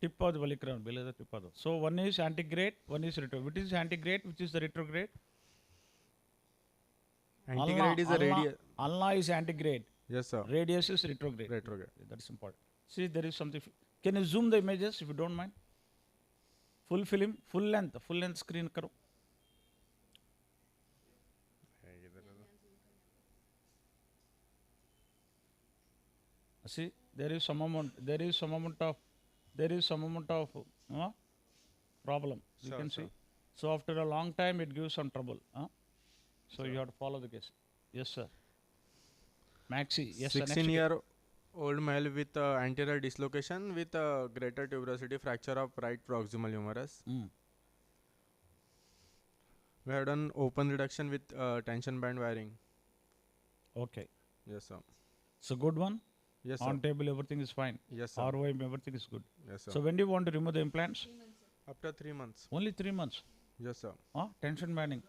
Tip of the Valicron, below the tip of the. So one is antigrade, one is retrograde. Which is antigrade, which is the retrograde? Antigrade is a radius. Ulna is antigrade. Yes, sir. Radius is retrograde. Retrograde. That's important. See, there is something. Can you zoom the images if you don't mind? Full film, full length screen karo. See, there is some amount of problem. You can see. So after a long time, it gives some trouble. So you have to follow the case. Yes, sir. Maxi. Yes, sir. 16-year-old male with anterior dislocation with greater tuberosity fracture of right proximal humerus. We have done open reduction with tension band wiring. Okay. Yes, sir. So good one. Yes, sir. On table, everything is fine. Yes, sir. ROM, everything is good. Yes, sir. So when do you want to remove the implants? 3 months, sir. After 3 months. Only 3 months. Yes, sir. Tension banding.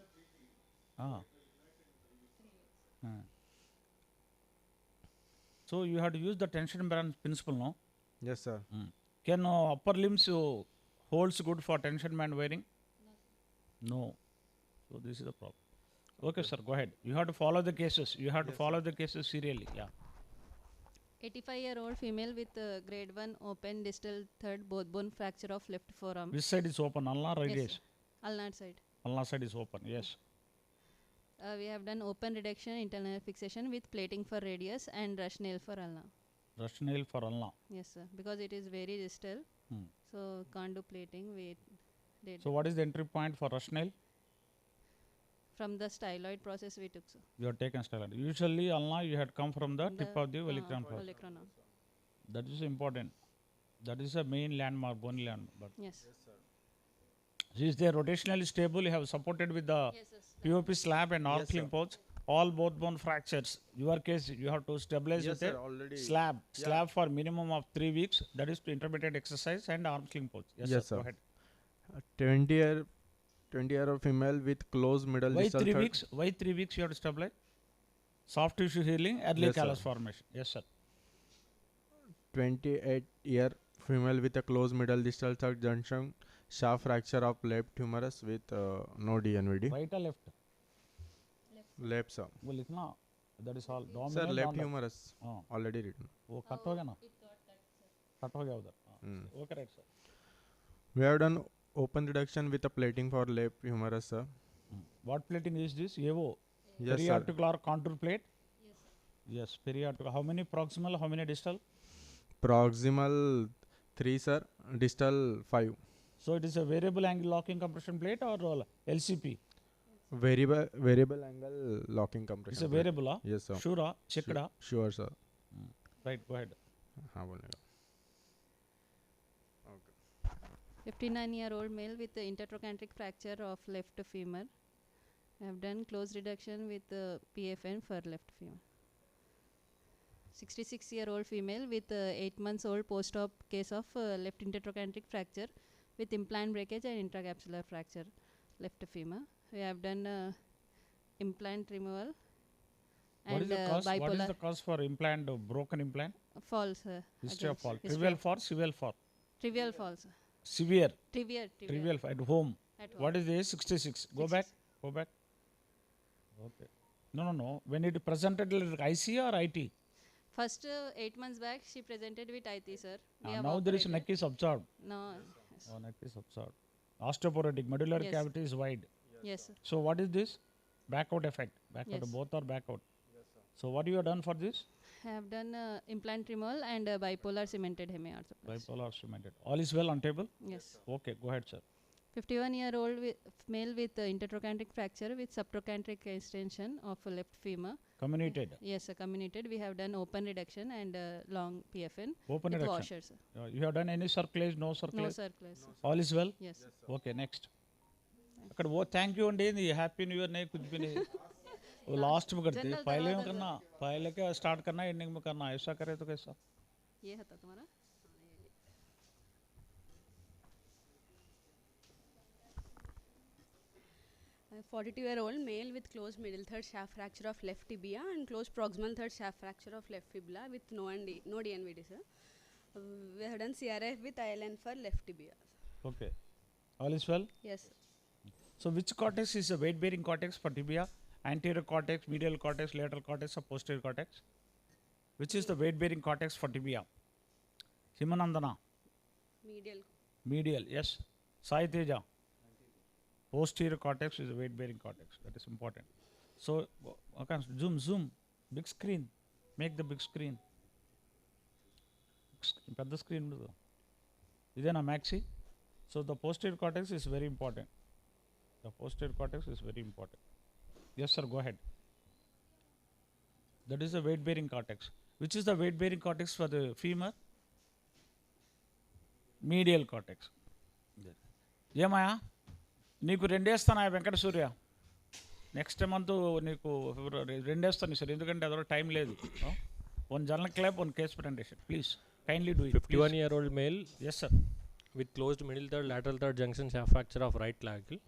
So you have to use the tension band principle, no? Yes, sir. Can upper limbs holds good for tension band wearing? No. So this is the problem. Okay, sir, go ahead. You have to follow the cases. You have to follow the cases serially. Yeah. 85-year-old female with grade 1 open distal third both bone fracture of left forearm. Which side is open? Ulnar, radius? Yes, ulnar side. Ulnar side is open. Yes. We have done open reduction, internal fixation with plating for radius and rush nail for ulnar. Rush nail for ulnar. Yes, sir. Because it is very distal, so can't do plating. So what is the entry point for rush nail? From the styloid process we took, sir. You have taken styloid. Usually ulnar you had come from the tip of the olecranon process. That is important. That is a main landmark, bony landmark. Yes. Is there rotationally stable? You have supported with the POP slab and arm cling pouch. All both bone fractures. Your case, you have to stabilize with a slab. Slab for minimum of 3 weeks. That is to intermittent exercise and arm cling pouch. Yes, sir. Go ahead. 20-year-old female with closed middle distal. Why 3 weeks? Why 3 weeks you have to stabilize? Soft tissue healing, early callus formation. Yes, sir. 28-year female with a closed middle distal third junction shaft fracture of left humerus with no DNVD. Right or left? Left, sir. Well, इतना that is all. Sir, left humerus already written. वो cut हो गया ना? Cut हो गया उधर. Okay, right, sir. We have done open reduction with a plating for left humerus, sir. What plating is this? ये वो Yes, periarticular contour plate? Yes, sir. Yes, periarticular. How many proximal, how many distal? Proximal 3, sir. Distal 5. So it is a variable angle locking compression plate or LCP? Variable angle locking compression. It's a variable, huh? Yes, sir. Sure, checked. Sure, sir. Right, go ahead. 59-year-old male with intertrochanteric fracture of left femur. I have done close reduction with PFN for left femur. 66-year-old female with 8 months old post-op case of left intertrochanteric fracture with implant breakage and intracapsular fracture left femur. We have done implant removal and bipolar. What is the cause for implant, broken implant? Fall, sir. History of fall. Trivial fall, severe fall? Trivial fall, sir. Severe? Trivial fall. At home. At home. What is the age? 66. Go back. Okay. No. When it presented like IC or IT? First 8 months back, she presented with IT, sir. Now there is neck is absorbed. No. Yes. Neck is absorbed. Osteoporotic, medullary cavity is wide. Yes, sir. So what is this? Backout effect. Both are backout. Yes, sir. So what you have done for this? I have done implant removal and bipolar cemented hemiarthroplasty. Bipolar cemented. All is well on table? Yes. Okay, go ahead, sir. 51-year-old male with intertrochanteric fracture with subtrochanteric extension of left femur. Comminuted? Yes, sir, comminuted. We have done open reduction and long PFN. Open with reduction? washer, sir. You have done any circulation, no circulation? No circulation. All is well? Yes. Okay, next. अక్కడ वो thank you अंडे नहीं happy new year नहीं कुछ भी नहीं वो last में करते पहले में करना पहले क्या स्टार्ट करना एंडिंग में करना ऐसा करे तो कैसा ये था तुम्हारा 42-year-old male with closed middle third shaft fracture of left tibia and closed proximal third shaft fracture of left fibula with no DNVD, sir. We have done CRF with ILN for left tibia. Okay. All is well? Yes, sir. So which cortex is the weight bearing cortex for tibia? Anterior cortex, medial cortex, lateral cortex or posterior cortex? Which is the weight bearing cortex for tibia? Himanandana. Medial. Medial, yes. Sai Teja. Posterior cortex is a weight bearing cortex. That is important. So, okay, zoom. Big screen. Make the big screen. The screen. Idena maxi. So the posterior cortex is very important. The posterior cortex is very important. Yes, sir, go ahead. That is the weight bearing cortex. Which is the weight bearing cortex for the femur? Medial cortex. ఏమయ్యా నీకు రెండేస్తాను వెంకట సూర్య next month నీకు రెండేస్తాను sir ఎందుకంటే అదో time లేదు one journal clap one case presentation please kindly do it 51-year-old male yes sir with closed middle third lateral third junction shaft fracture of right clavicle.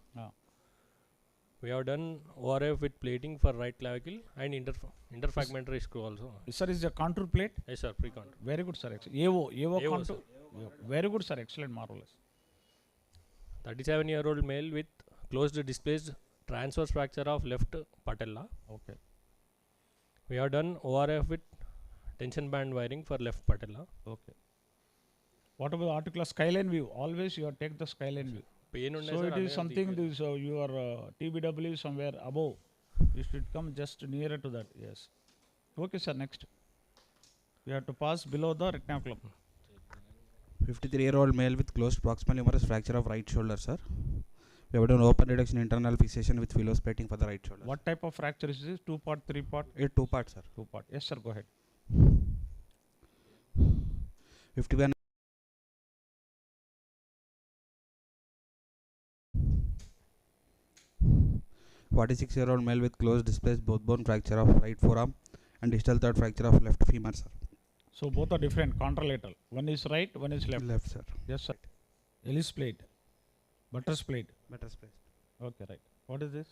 We have done ORF with plating for right clavicle and interfragmentary screw also. sir is the contour plate. Yes sir, pre-contour. Very good sir. AO contour. Very good sir, excellent, marvelous. 37-year-old male with closed displaced transverse fracture of left patella. Okay. We have done ORF with tension band wiring for left patella. Okay. What about articular skyline view? Always you take the skyline view. Pain unde So sir, it is something this your TBW somewhere above. You should come just nearer to that. Yes. Okay sir, next. You have to pass below the retinaculum. 53-year-old male with closed proximal humerus fracture of right shoulder, sir. We have done open reduction internal fixation with Phillips plating for the right shoulder. What type of fracture is this? 2-part, 3-part? 2 parts, sir. 2-part. Yes sir, go ahead. 51 46-year-old male with closed displaced both bone fracture of right forearm and distal third fracture of left femur, sir. So both are different, contralateral. One is right, one is left. Left, sir. Yes sir. Ellis plate. Buttress plate. Better space. Okay, right. What is this?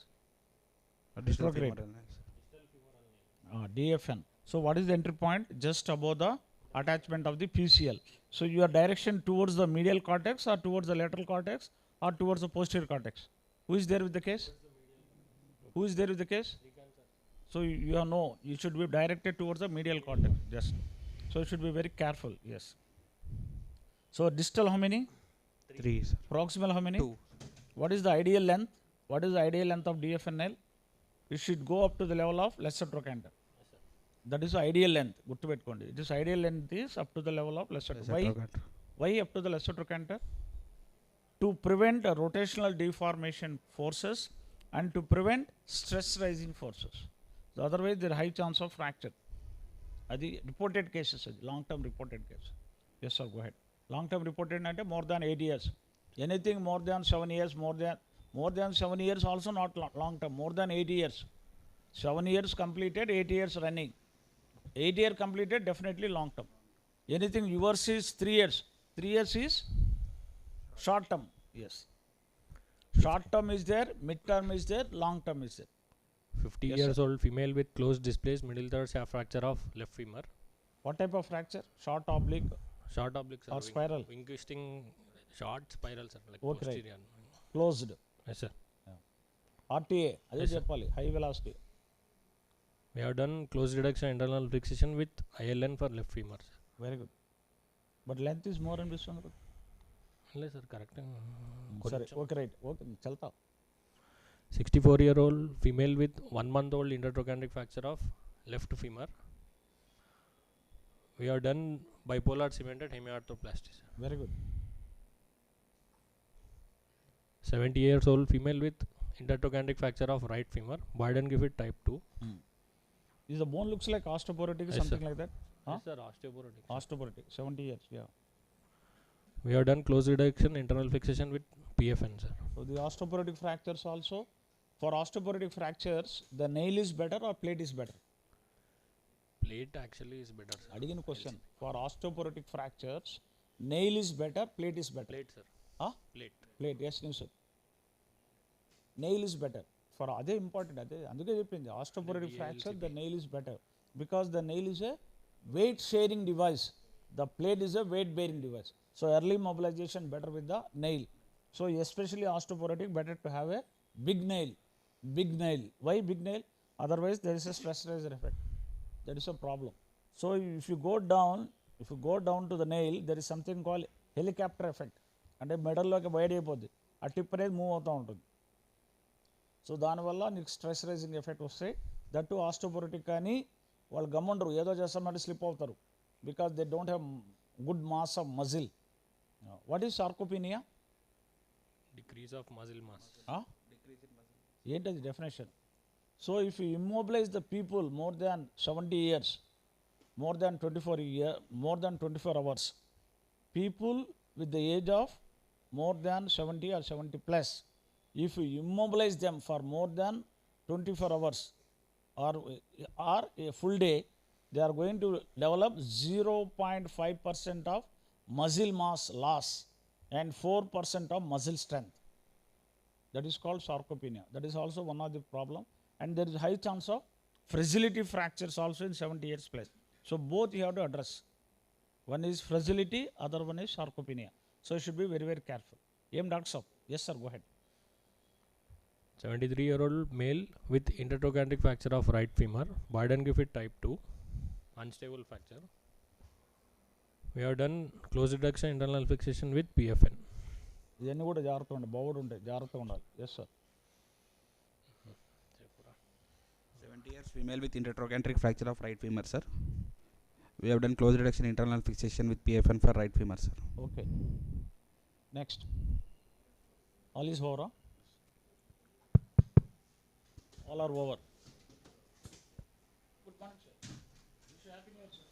Distal Retrograde. femoral nail, sir. DFN. So what is the entry point? Just above the attachment of the PCL. So your direction towards the medial cortex or towards the lateral cortex or towards the posterior cortex? Who is there with the case? Who is there with the case? So you know, you should be directed towards the medial cortex. Just. So you should be very careful. Yes. So distal how many? 3, sir. Proximal how many? 2. What is the ideal length? What is the ideal length of DFN nail? It should go up to the level of lesser trochanter. That is the ideal length. Good to pettukondi. This ideal length is up to the level of lesser trochanter. Why up to the lesser trochanter? To prevent rotational deformation forces and to prevent stress rising forces. So otherwise there is high chance of fracture. Adi reported cases, long term reported case. Yes sir, go ahead. Long term reported ante more than 8 years. Anything more than 7 years, more than 7 years also not long term, more than 8 years. 7 years completed, 8 years running. 8 year completed, definitely long term. Anything yours is 3 years. 3 years is short term. Yes. Short term is there, mid term is there, long term is there. 50 Yes, years sir. old female with closed displaced middle third shaft fracture of left femur. What type of fracture? Short, oblique Short oblique sir, or spiral? wing twisting, short spiral sir, like Okay, right. posterior. Closed. Yes sir. RTA. Ade Yes, sir. cheppali. High velocity. We have done closed reduction internal fixation with ILN for left femur. Sir. Very good. But length is more in this one. Yes sir, correct. Sorry. Okay, right. Okay, chalta. 64-year-old female with 1 month old intertrochanteric fracture of left femur. We have done bipolar cemented hemiarthroplasty. Sir. Very good. 70 years old female with intertrochanteric fracture of right femur, Boyden Griffith type 2. Is the bone looks like osteoporotic or Yes, something sir. like that? Huh? Yes sir, osteoporotic. Osteoporotic. 70 years. Yeah. We have done close reduction internal fixation with PFN sir. So the osteoporotic fractures also. For osteoporotic fractures, the nail is better or plate is better? Plate actually is better sir. Adigin question. For osteoporotic fractures, nail is better, plate is better. Plate sir. Huh? Plate. Plate, yes, no sir. Nail is better. For other important, అందుకే చెప్పింది osteoporotic fracture, the nail is better because the nail is a weight sharing device. The plate is a weight bearing device. So early mobilization better with the nail. So especially osteoporotic, better to have a big nail. Big nail. Why big nail? Otherwise there is a stress riser effect. That is a problem. So if you go down to the nail, there is something called helicopter effect. అంటే మెడల్లోకి wide అయిపోద్ది, ఆ tip అనేది move అవుతూ ఉంటుంది. So దానివల్ల నీకు stress rising effect వస్తాయి. That ఆస్టోపోరోటిక్ కానీ వాళ్ళు గమ్ముండరు, ఏదో చేస్తామంటే స్లిప్ అవుతారు, because they don't have good mass of muscle. What is sarcopenia? Decrease of muscle mass. ఏంటది definition? So if you immobilise the people more than 70 years, more than 24 hours, people with the age of more than 70 or 70 plus, if you immobilize them for more than 24 hours or a full day, they are going to develop 0.5% of muscle mass loss and 4% of muscle strength. That is called sarcopenia. That is also one of the problem, and there is high chance of fragility fractures also in 70 years plus. So both you have to address. One is fragility, other one is sarcopenia. So you should be very, very careful. Dr. Saab. Yes sir, go ahead. 73-year-old male with intertrochanteric fracture of right femur, Boyden-Griffith type 2, unstable fracture. We have done close reduction internal fixation with PFN. ఇవన్నీ కూడా జాగ్రత్తగా ఉండాలి, bowed ఉంటాయి, జాగ్రత్తగా ఉండాలి. Yes sir. 70 years female with intertrochanteric fracture of right femur, sir. We have done close reduction internal fixation with PFN for right femur, sir. Okay. Next. All is over. All are over. Good morning, sir. Wish you happy New Year, sir.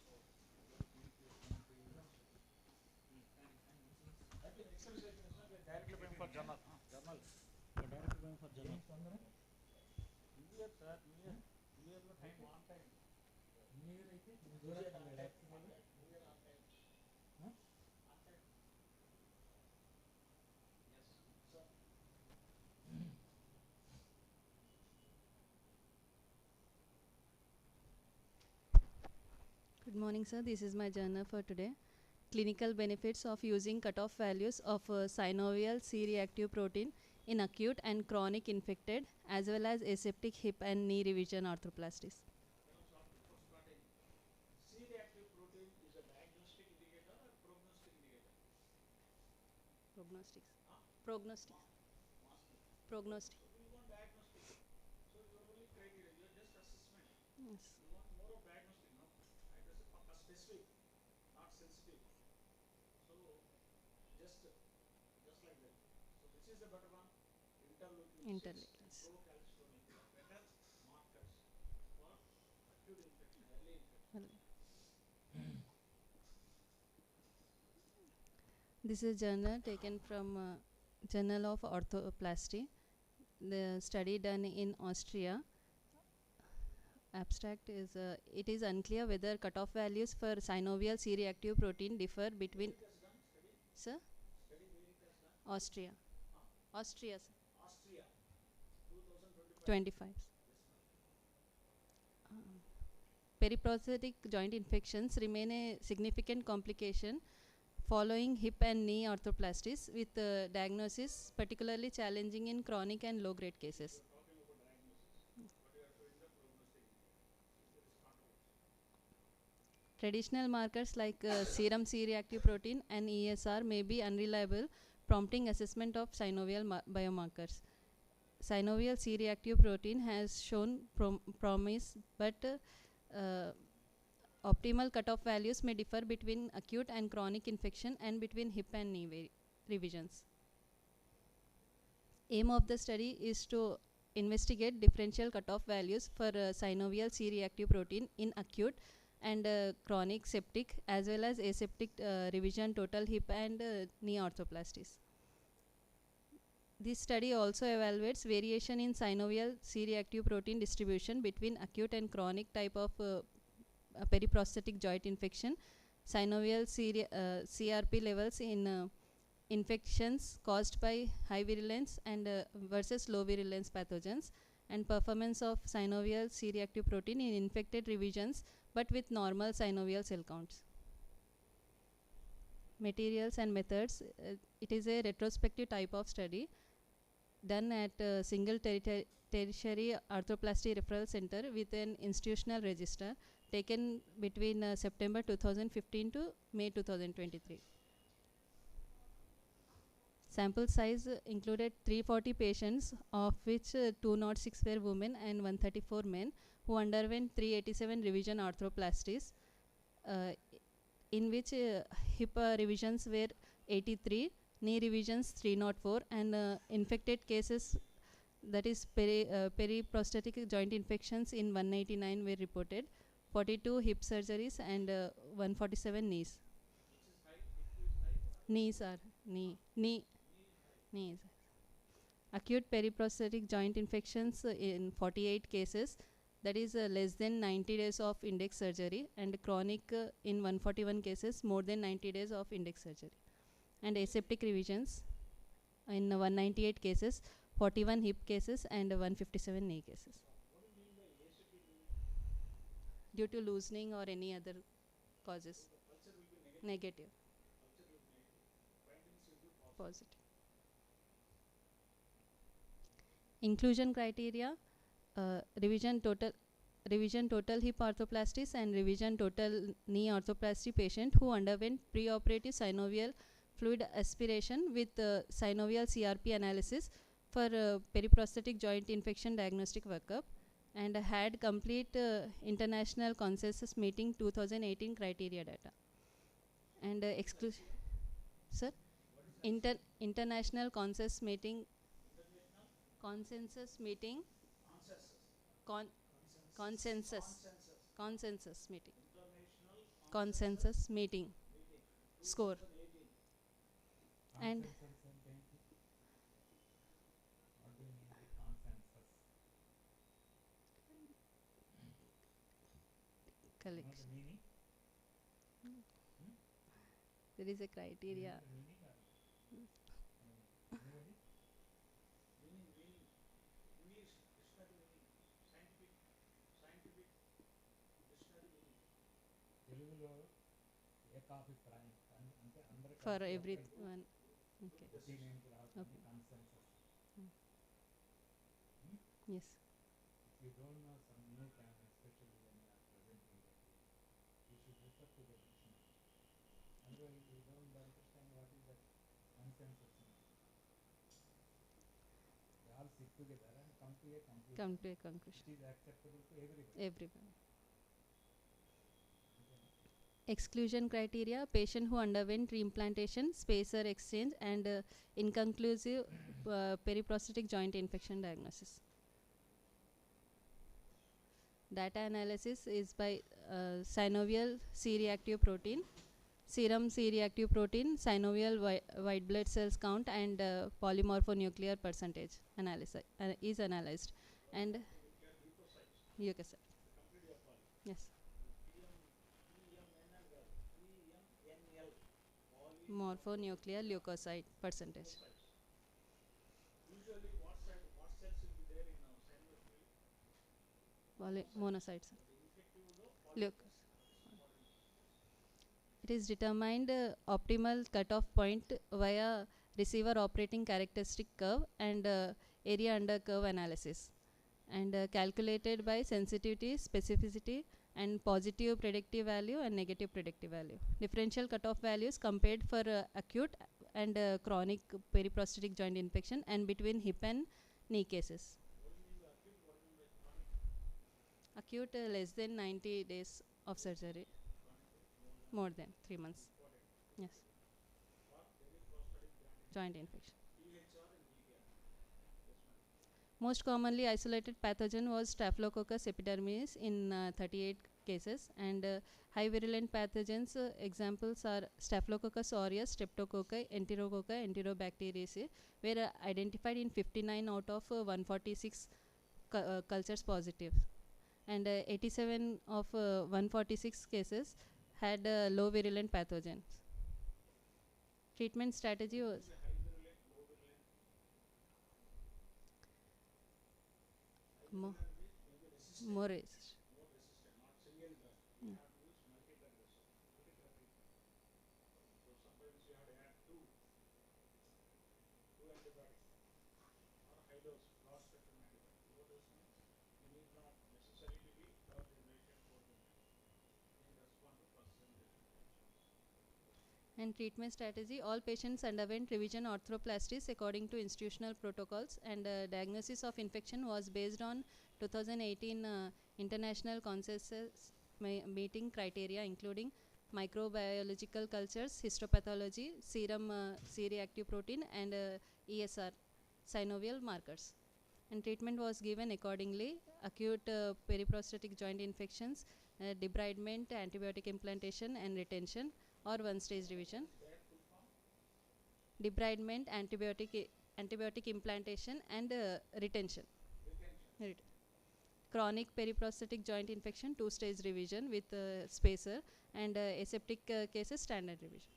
Exercise is not directly going for journal. Journal. Directly going for journal. New Year, sir. New Year. New Year no time, on time. New Year అయితే New Year on time. Huh? On time. Yes, sir. Good morning, sir. This is my journal for today. Clinical benefits of using cutoff values of synovial C-reactive protein in acute and chronic infected as well as aseptic hip and knee revision arthroplasties. C-reactive protein is a diagnostic indicator or prognostic indicator? Prognostics. Prognostic. Prognostic. So you want diagnostic. So your only criteria, your just assessment. Yes. You want more of diagnostic, no? I just specific, not sensitive. So just like that. So which is the better one? Interleukins. Procalcitonin, better markers for acute infection, early infection. This is journal taken from Journal of Orthoplasty. The study done in Austria. Abstract is it is unclear whether cutoff values for synovial C-reactive protein differ between. Sir? Austria. Austria, sir. Austria, 25. Periprosthetic joint infections remain a significant complication following hip and knee arthroplasties, with diagnosis particularly challenging in chronic and low-grade cases. Traditional markers like serum C-reactive protein and ESR may be unreliable, prompting assessment of synovial biomarkers. Synovial C-reactive protein has shown promise, but optimal cutoff values may differ between acute and chronic infection and between hip and knee revisions. Aim of the study is to investigate differential cutoff values for synovial C-reactive protein in acute and chronic septic as well as aseptic revision total hip and knee arthroplasties. This study also evaluates variation in synovial C-reactive protein distribution between acute and chronic type of periprosthetic joint infection, synovial CRP levels in infections caused by high virulence and versus low virulence pathogens, and performance of synovial C-reactive protein in infected revisions but with normal synovial cell counts. materials and methods. It is a retrospective type of study done at a single tertiary arthroplasty referral center with an institutional register taken between September 2015 to May 2023. Sample size included 340 patients, of which 206 were women and 134 men, who underwent 387 revision arthroplasties, in which hip revisions were 83, knee revisions 304, and infected cases, that is periprosthetic joint infections, in 189 were reported, 42 hip surgeries, and 147 knees. Knees are knees. Acute periprosthetic joint infections in 48 cases, that is less than 90 days of index surgery, and chronic in 141 cases, more than 90 days of index surgery. And aseptic revisions in 198 cases, 41 hip cases, and 157 knee cases. Due to loosening or any other causes. Negative. Positive. Inclusion criteria: revision total hip arthroplasties and revision total knee arthroplasty patient who underwent preoperative synovial fluid aspiration with synovial CRP analysis for periprosthetic joint infection diagnostic workup, and had complete international consensus meeting 2018 criteria data. And sir, international consensus meeting. Consensus meeting. Consensus meeting. Consensus meeting. Score. And collection. There is a criteria. For everyone. Okay. Okay. Yes. If you don't know some new term, especially when you are presenting it, you should refer to the dictionary. Otherwise, you don't understand what is the consensus. They all sit together and come to a conclusion. Come to a conclusion. Which is acceptable to everybody. Everyone. Exclusion criteria: patient who underwent reimplantation, spacer exchange, and inconclusive periprosthetic joint infection diagnosis. Data analysis is by synovial C-reactive protein, serum C-reactive protein, synovial white blood cells count, and polymorphonuclear percentage is analyzed. And leukocyte. Yes. Morphonuclear leukocyte percentage. Usually, what cells will be there in synovial fluid? Monocytes. It is determined optimal cutoff point via receiver operating characteristic curve and area under curve analysis, and calculated by sensitivity, specificity, and positive predictive value and negative predictive value. Differential cutoff values compared for acute and chronic periprosthetic joint infection and between hip and knee cases. Acute less than 90 days of surgery. More than 3 months. Yes. Joint infection. Most commonly isolated pathogen was Staphylococcus epidermidis in 38 cases, and high virulent pathogens examples are Staphylococcus aureus, Streptococci, Enterococci, Enterobacteriaceae were identified in 59 out of 146 cultures positive, and 87 of 146 cases had low virulent pathogens. Treatment strategy was more resistant. dose, broad spectrum antibiotic. Low dose means you need not necessary to be third generation, fourth generation. You can respond to first generation infection. And treatment strategy, all patients underwent revision arthroplasties according to institutional protocols, and diagnosis of infection was based on 2018 international consensus meeting criteria, including microbiological cultures, histopathology, serum C-reactive protein, and ESR, synovial markers. And treatment was given accordingly: acute periprosthetic joint infections, debridement, antibiotic implantation and retention, or one-stage revision. Debridement, antibiotic implantation and retention. Chronic periprosthetic joint infection, two-stage revision with spacer, and aseptic cases, standard revision.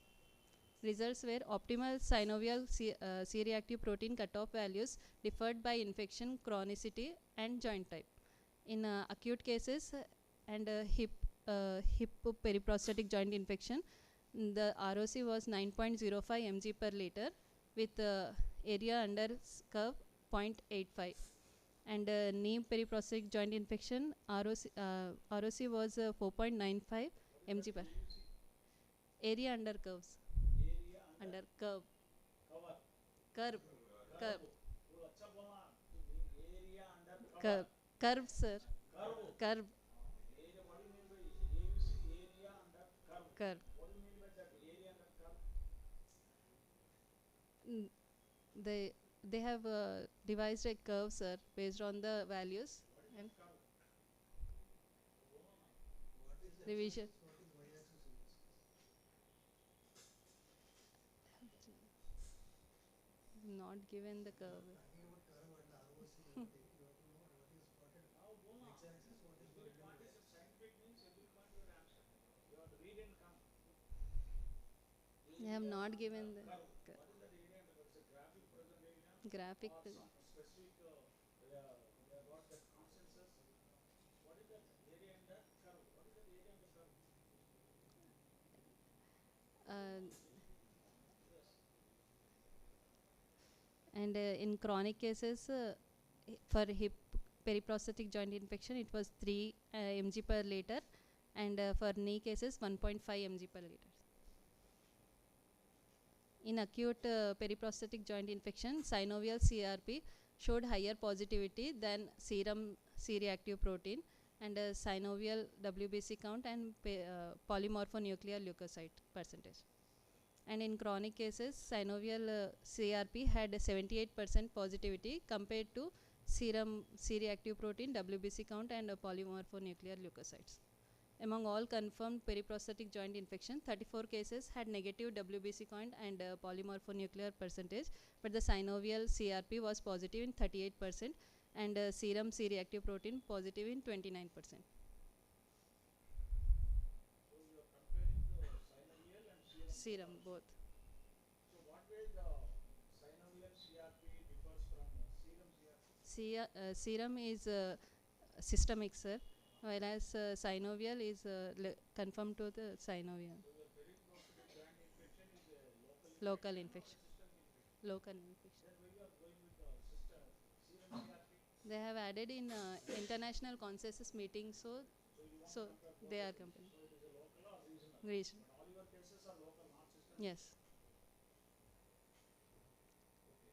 Results were optimal synovial C-reactive protein cutoff values differed by infection chronicity and joint type. In acute cases and hip periprosthetic joint infection, the ROC was 9.05 mg per liter with area under curve 0.85. And knee periprosthetic joint infection, ROC was 4.95 mg per area under curves. Under curve. Curve. Curve. Curve, sir. Curve. Curve. They have devised a curve, sir, based on the values and revision. Not given the curve. They have not given the graphic. And in chronic cases, for hip periprosthetic joint infection, it was 3 mg per liter, and for knee cases, 1.5 mg per liter. In acute periprosthetic joint infection, synovial CRP showed higher positivity than serum C-reactive protein, and synovial WBC count and polymorphonuclear leukocyte percentage. And in chronic cases, synovial CRP had 78% positivity compared to serum C-reactive protein, WBC count, and polymorphonuclear leukocytes. Among all confirmed periprosthetic joint infection, 34 cases had negative WBC count and polymorphonuclear percentage, but the synovial CRP was positive in 38% and serum C-reactive protein positive in 29%. Serum, both. So what way the synovial CRP differs from serum CRP? Serum is systemic, sir, whereas synovial is confirmed to the synovial. So the periprosthetic joint infection is a Local infection. Local infection. Then why you are going with the serum CRP? They have added in international consensus meeting, so they are comparing. So it is a local or regional? Regional. But all your cases are local, not systemic? Yes.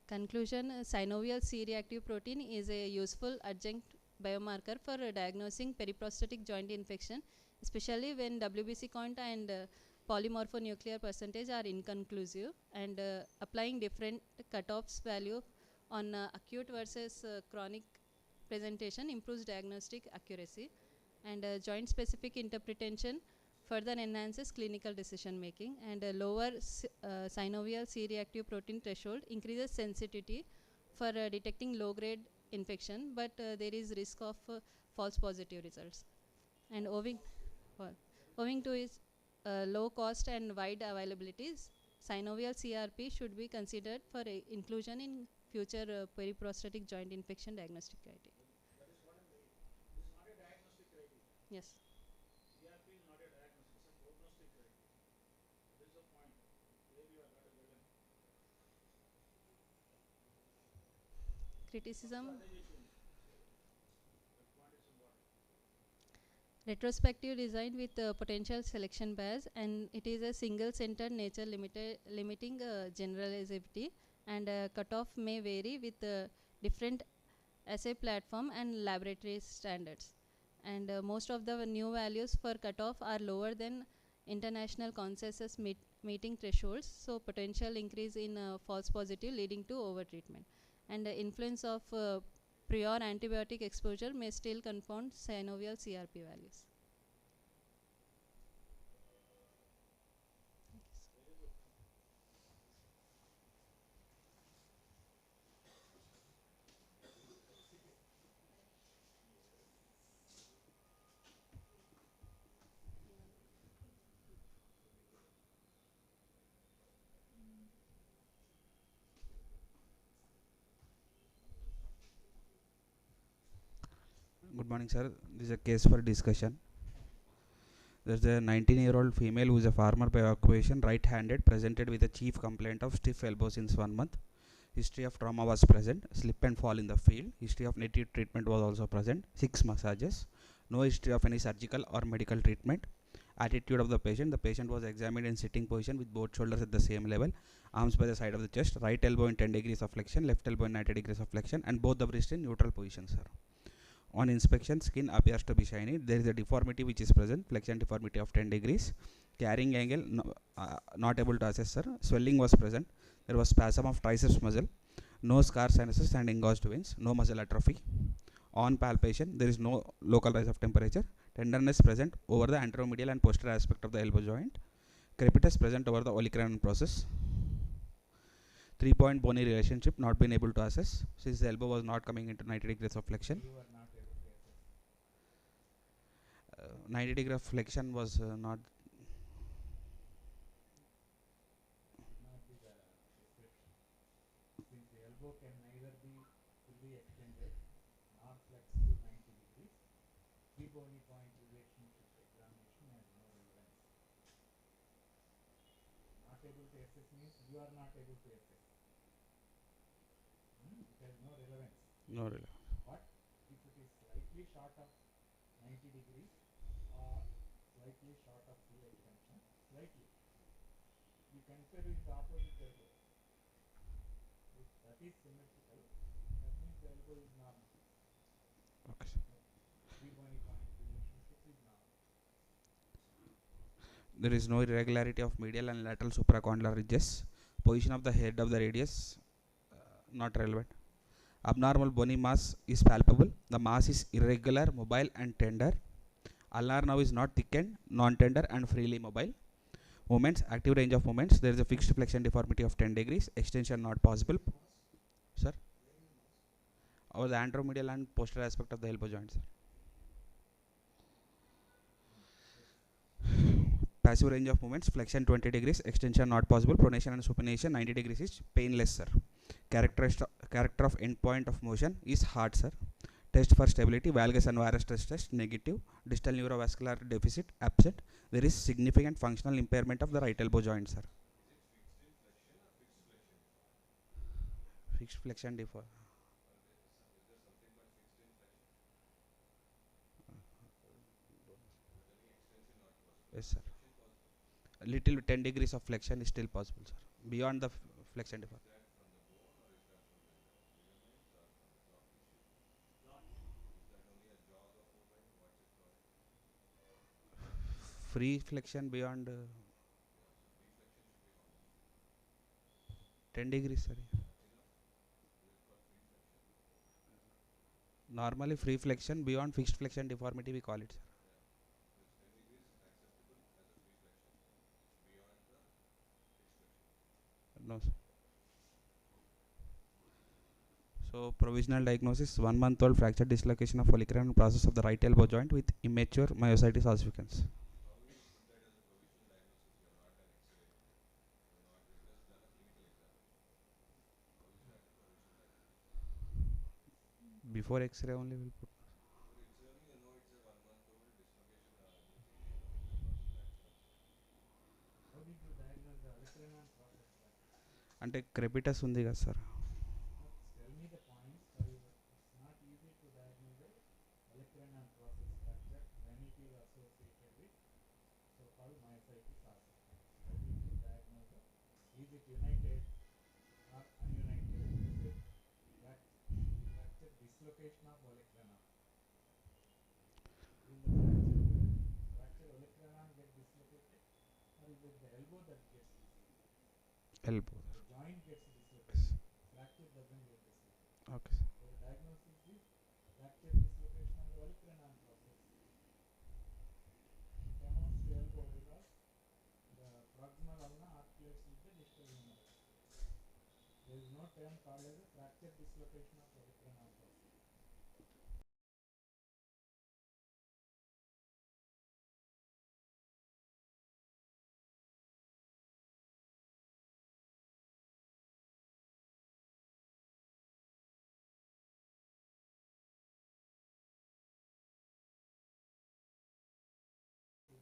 Conclusion, synovial C-reactive protein is a useful adjunct biomarker for diagnosing periprosthetic joint infection, especially when WBC count and polymorphonuclear percentage are inconclusive, and applying different cutoffs value on acute versus chronic presentation improves diagnostic accuracy, and joint specific interpretation further enhances clinical decision making, and lower synovial C-reactive protein threshold increases sensitivity for detecting low grade infection, but there is risk of false positive results. And owing to its low cost and wide availabilities, synovial CRP should be considered for inclusion in future periprosthetic joint infection diagnostic criteria. That is what I mean. This is not a diagnostic criteria. Yes. CRP is not a diagnostic, it's a prognostic criteria. This is the point where you are got a given. criticism. Retrospective design with potential selection bias, and it is a single-centered nature limiting generalizability, and cutoff may vary with different assay platform and laboratory standards. And most of the new values for cutoff are lower than international consensus meeting thresholds, so potential increase in false positive leading to overtreatment. And the influence of prior antibiotic exposure may still confound synovial CRP values. Good morning, sir. This is a case for discussion. There's a 19-year-old female who is a farmer by occupation, right-handed, presented with a chief complaint of stiff elbow since 1 month. History of trauma was present, slip and fall in the field. History of native treatment was also present, 6 massages. No history of any surgical or medical treatment. Attitude of the patient was examined in sitting position with both shoulders at the same level, arms by the side of the chest, right elbow in 10 degrees of flexion, left elbow in 90 degrees of flexion, and both the wrists in neutral position, sir. On inspection, skin appears to be shiny. There is a deformity which is present, flexion deformity of 10 degrees. Carrying angle not able to assess, sir. Swelling was present. There was spasm of triceps muscle. No scar sinuses and engorged veins. No muscle atrophy. On palpation, there is no local rise of temperature. Tenderness present over the anteromedial and posterior aspect of the elbow joint. Crepitus present over the olecranon process. 3-point bony relationship not been able to assess since the elbow was not coming into 90 degrees of flexion. 90 degree of flexion was not. Since the elbow can neither be fully extended nor flexed to 90 degrees, three bony point relationship examination has no relevance. Not able to assess means you are not able to assess. It has no relevance. No relevance. But if it is slightly short of 90 degrees or slightly short of full extension, slightly, you consider it the opposite elbow. If that is symmetrical, that means the elbow is normal. Okay. Three bony point relationship is normal. There is no irregularity of medial and lateral supracondylar ridges. Position of the head of the radius not relevant. Abnormal bony mass is palpable. The mass is irregular, mobile and tender. Ulnar nerve is not thickened, non-tender and freely mobile. Movements, active range of movements. There is a fixed flexion deformity of 10 degrees. Extension not possible. Sir? Over the anteromedial and posterior aspect of the elbow joint, sir. Passive range of movements, flexion 20 degrees, extension not possible, pronation and supination 90 degrees is painless, sir. Character of endpoint of motion is hard, sir. Test for stability, valgus and varus stress test negative, distal neurovascular deficit absent. There is significant functional impairment of the right elbow joint, sir. Fixed flexion deform. Yes, sir. Little 10 degrees of flexion is still possible, sir. Beyond the flexion deform. Free flexion beyond 10 degrees, sir. Normally free flexion beyond fixed flexion deformity we call it, sir. No, sir. So provisional diagnosis: 1 month old fracture dislocation of olecranon process of the right elbow joint with immature myositis ossificans. Before X-ray only we'll put. How did you diagnose the olecranon process? అంటే crepitus ఉంది కదా sir. Tell me the points how you elbow. The joint gets dislocated. Fracture doesn't get dislocated. Okay. So the diagnosis is fracture dislocation of the olecranon process. It amounts to elbow because the proximal ulna articulates with the distal humerus. There is no term called as a fracture dislocation of olecranon process.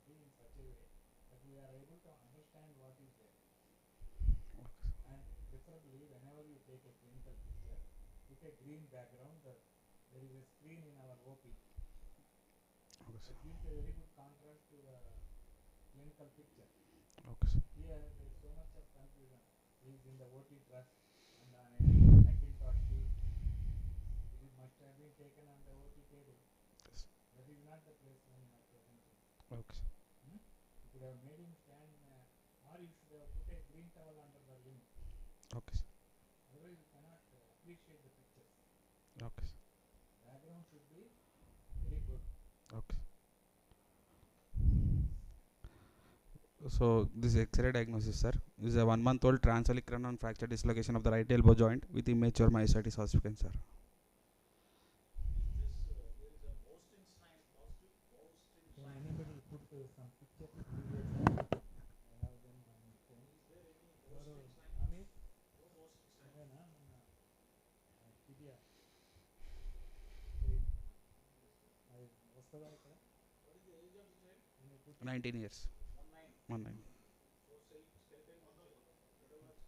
In such a way that we are able to understand what is there. And preferably whenever you take a clinical picture, with a green background, there is a screen in our OP. Okay, sir. That gives a very good contrast to the clinical picture. Okay, sir. Here there is so much of confusion. He is in the OT dress and on a Macintosh sheet. It must have been taken on the OT table. Yes. That is not the place when you are presenting. Okay, sir. You could have made him stand, or you should have put a green towel under the limb. Okay, sir. Otherwise, you cannot appreciate the pictures. Okay, sir. Background should be very good. Okay. So this X-ray diagnosis, sir, is a 1-month-old transolecranon fracture dislocation of the right elbow joint with immature myositis ossificans, sir. Can anybody put some picture immediately? I have them on my phone. Amit? Sirena, Kidia. వస్తుందా ఇక్కడ? 19 years. 19.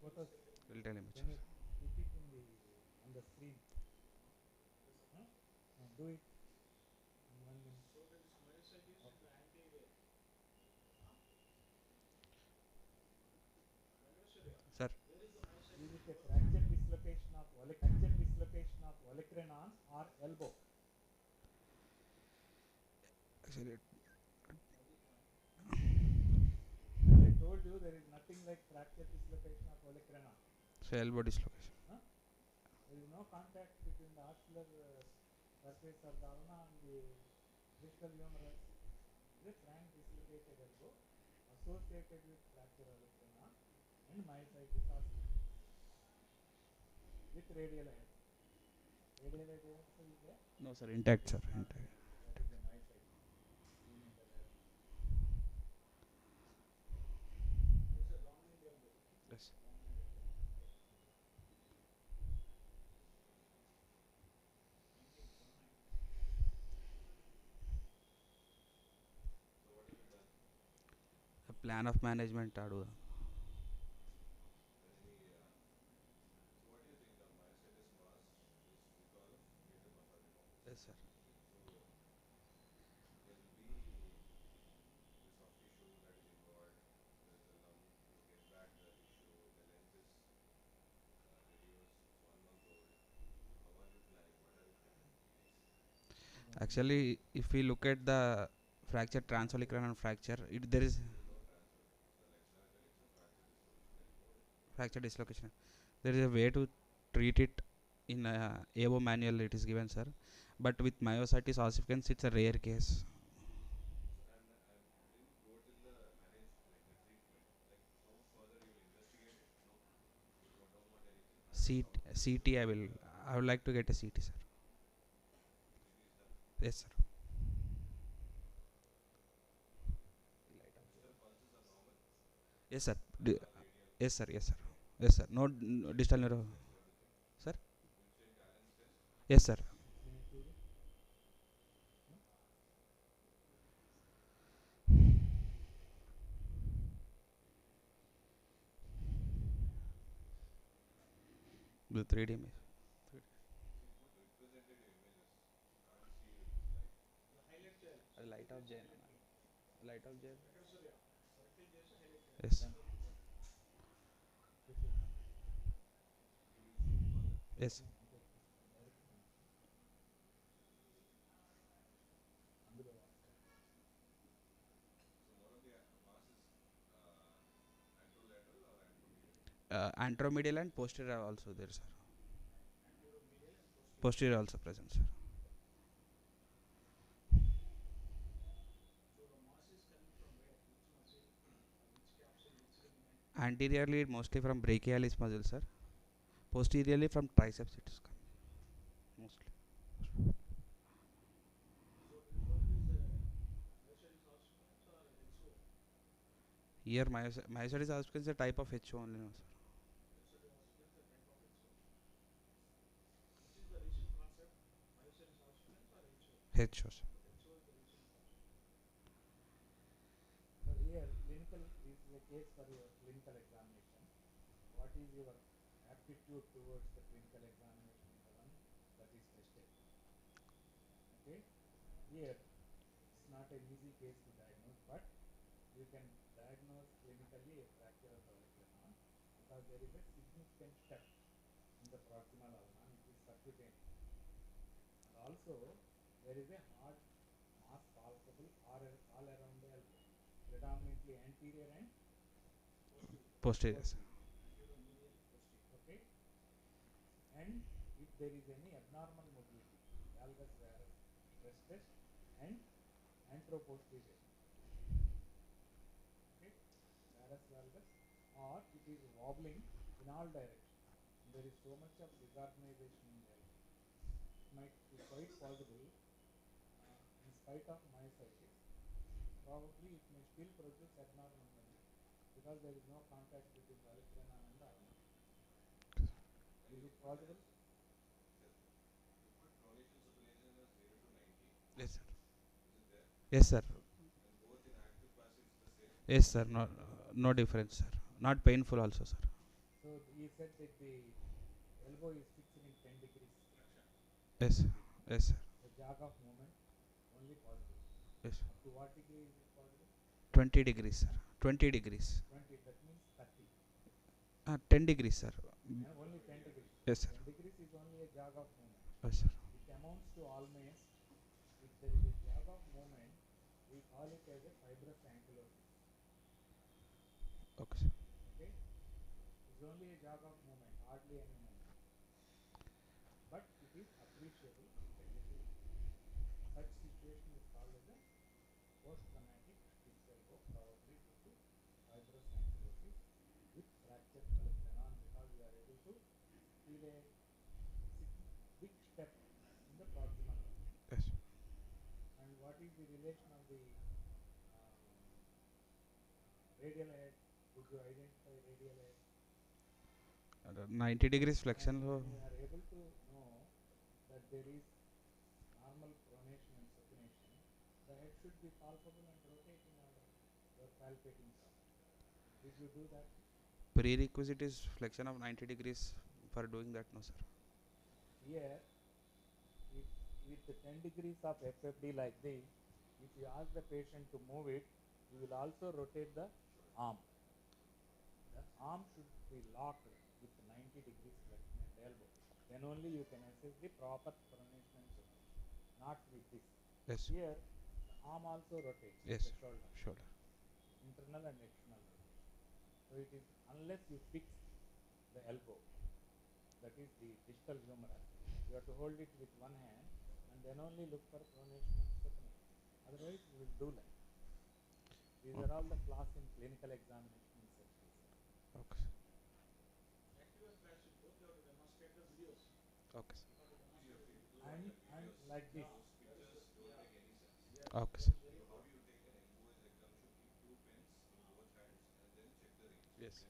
Photos. Skeletal image. Can you keep it in on the screen? Do it in 1 minute. Sir. Is it a fracture dislocation of olecranon or elbow? Actually, As I told you, there is nothing like fracture dislocation of olecranon. so elbow dislocation. There is no contact between the articular surface of the ulna and the distal humerus. It is a frank dislocated elbow associated with fracture olecranon and myositis ossificans with radial head. Radial head also is there. No, sir. Intact, sir. Intact. That is the myositis seen in the left. Yes. A plan of management adu. Yes, sir. Actually, if we look at the fracture, transolecranon fracture, there is fracture dislocation. There is a way to treat it in AO manual. It is given, sir. But with myositis ossificans, it's a rare case. CT, I would like to get a CT, sir. Yes, sir. Yes, sir. Yes, sir. Yes, sir. Yes, sir. No, distal neuro. Sir. Yes, sir. The 3D image. Light of gel. Light of gel. Yes. Yes. Anteromedial and posterior also there, sir. Posterior also present, sir. Anteriorly mostly from brachialis muscle, sir. Posteriorly from triceps it is coming mostly. Here myositis ossificans is a type of HO only, no, sir. HO, sir. So here, clinical, this is a case for your clinical examination. What is your aptitude towards the clinical examination, the one that is tested? Okay, here it's not an easy case to diagnose, but you can diagnose clinically a fracture of the olecranon because there is a significant step in the proximal ulna which is subcutaneous, and also there is a hard mass palpable all around the elbow, predominantly anterior and Posterior, sir. okay, and if there is any abnormal mobility, valgus varus stress test and anteroposterior, okay, varus valgus, or it is wobbling in all directions, and there is so much of disorganization in the elbow, it might be quite possible, in spite of myositis, probably it may still produce abnormal mobility because there is no contact between the olecranon and the ulna. Is it possible? Yes, sir. Yes, sir. Yes, sir. No difference, sir. Not painful also, sir. So you said that the elbow is fixed in 10 degrees. Yes, sir. Yes, sir. The jog of movement only possible. Yes. Up to what degree is it possible? 20 degrees, sir. 20 degrees. 20, that means 30. 10 degrees, sir. Only 10 degrees. Yes, sir. 10 degrees is only a jog of movement. Yes, sir. It amounts to almost, if there is a jog of movement, we call it as a fibrous ankylosis. Okay, sir. Okay? It's only a jog of movement, hardly any movement. But it is appreciable. Such situation is called as a post-traumatic disc elbow, probably due to fibrous ankylosis with fractured olecranon, because we are able to feel a big step in the proximal line. Yes. And what is the relation of the radial head? Would you identify radial head? 90 degrees flexion. And you are able to know that there is normal pronation and supination. The head should be palpable and rotating under your palpating sound. Did you do that? Prerequisite is flexion of 90 degrees for doing that, no, sir. Here, if with the 10 degrees of FFD like this, if you ask the patient to move it, you will also rotate the arm. The arm should be locked with 90 degrees flexion at the elbow. Then only you can assess the proper pronation and supination, not with this. Yes. Here, the arm also rotates with Yes. the shoulder, Shoulder. internal and external rotation. So it is unless you fix the elbow, that is the distal humerus, you have to hold it with one hand and then only look for pronation and supination. Otherwise, you will do that. These are all the flaws in clinical examination in such cases. Okay. Active and passive, both you have to demonstrate the videos. Okay. And like this. Okay, sir. Yes.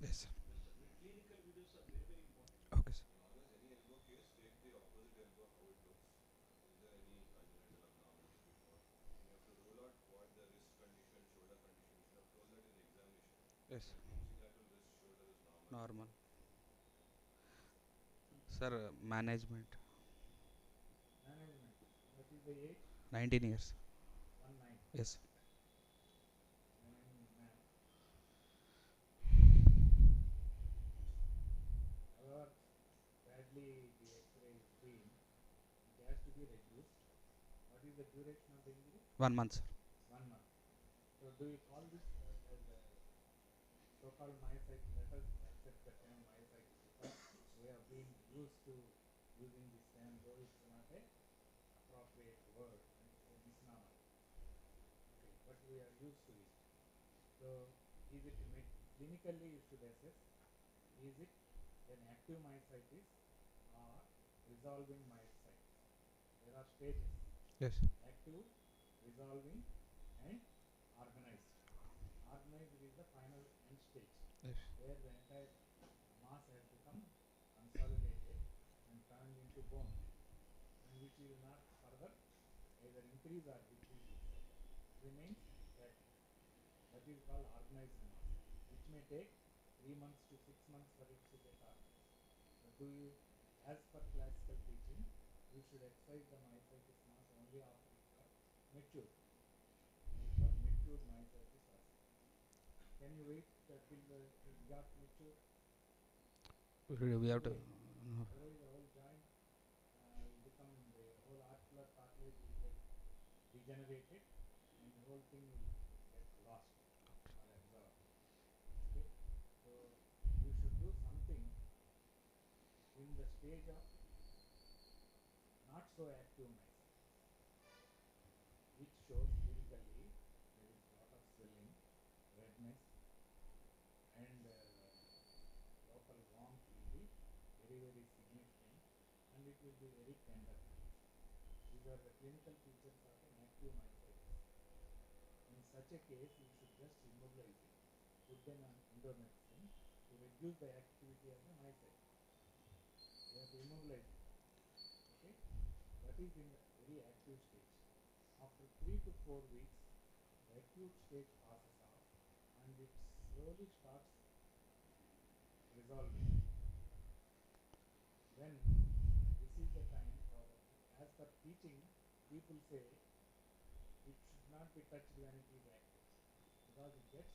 Yes, sir. Okay, sir. Yes. Normal. Sir, management. Management. What is the age? 19 years. 19. Yes. Man. badly the X-ray is been, it has to be reduced. What is the duration of the injury? 1 month, sir. 1 month. So do we call this as a so-called myositis? Let us accept the term myositis because we have been used to using this term, though it's not a appropriate word and it's a misnomer. Okay, but we are used to it. So is it clinically you should assess, is it an active myositis or resolving myositis? There are stages: Yes. active, resolving and organized. Organized is the final end stage, Yes. where the entire mass has become consolidated and turned into bone, and which will not further either increase or decrease itself. Remains static. That is called organized mass, which may take 3 months to 6 months for it to get organized. But do you, as per classical teaching, you should excise the myositis mass only after it got mature. It is called matured myositis mass. Can you wait till it got mature? We have to. Otherwise, the whole joint will become, the whole articular cartilage will get degenerated, and the whole thing will get lost or absorbed. Okay, so you should do something in the stage of not so active myositis, which shows clinically there is a lot of swelling, redness, and local warmth will be very, very significant, and it will be very tender. These are the clinical features of an active myositis. In such a case, you should just immobilize it, put them on indomethacin to reduce the activity of the myositis. You have to immobilize it. Okay, that is in the very active stage. After 3 to 4 weeks, the acute stage passes off, and it slowly starts resolving. Then this is the time for, as per teaching, people say it should not be touched when it is active, because it gets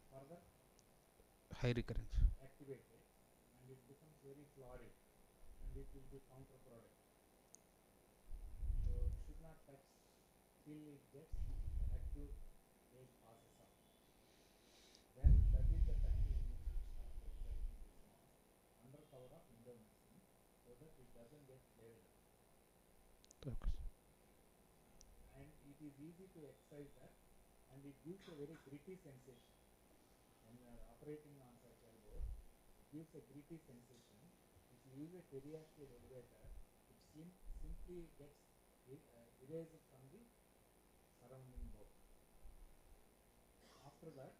further High recurrence. activated and it becomes very florid and it will be counterproductive. So should not touch till it gets the active stage passes off. Then that is the time when you should start excising this mass under cover of indomethacin so that it doesn't get flared up. Okay. And it is easy to excise that, and it gives a very gritty sensation. When you are operating on such elbows, it gives a gritty sensation. If you use a periaxial elevator, it simply gets erased from the surrounding bone. After that,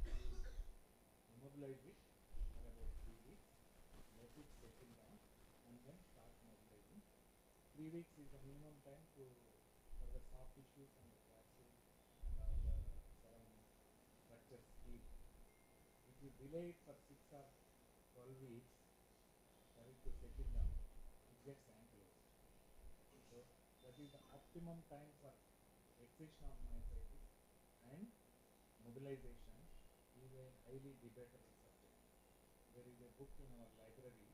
you immobilize it for about 3 weeks, let it settle down, and then start mobilizing. 3 weeks is the minimum time for the soft tissues and the capsule and all the surrounding structures heal. If you delay it for 6 or 12 weeks for it to settle down, it gets ankylosed. So that is the optimum time for excision of myositis, and mobilization is a highly debatable subject. There is a book in our library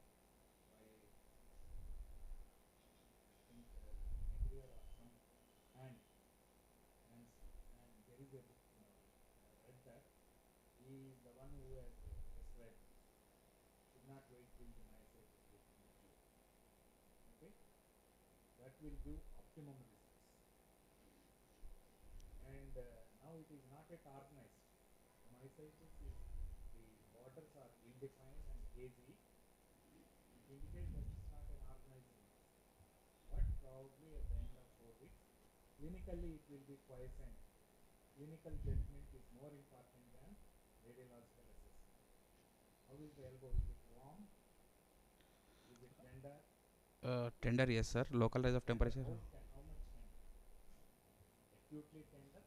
by I think Negrier or some and there is a book, I read that. He is the one who has prescribed this. Should not wait till the myositis gets mature. Okay, that will give optimum results. And now it is not yet organized. Myositis is, the borders are ill-defined and hazy. It indicates that it's not an organized mass. But probably at the end of 4 weeks, clinically it will be quiescent. Clinical judgment is more important than radiological assessment. How is the elbow? Is it warm? Is it tender? Tender, yes, sir. Local rise of temperature. How much tender? Acutely tender?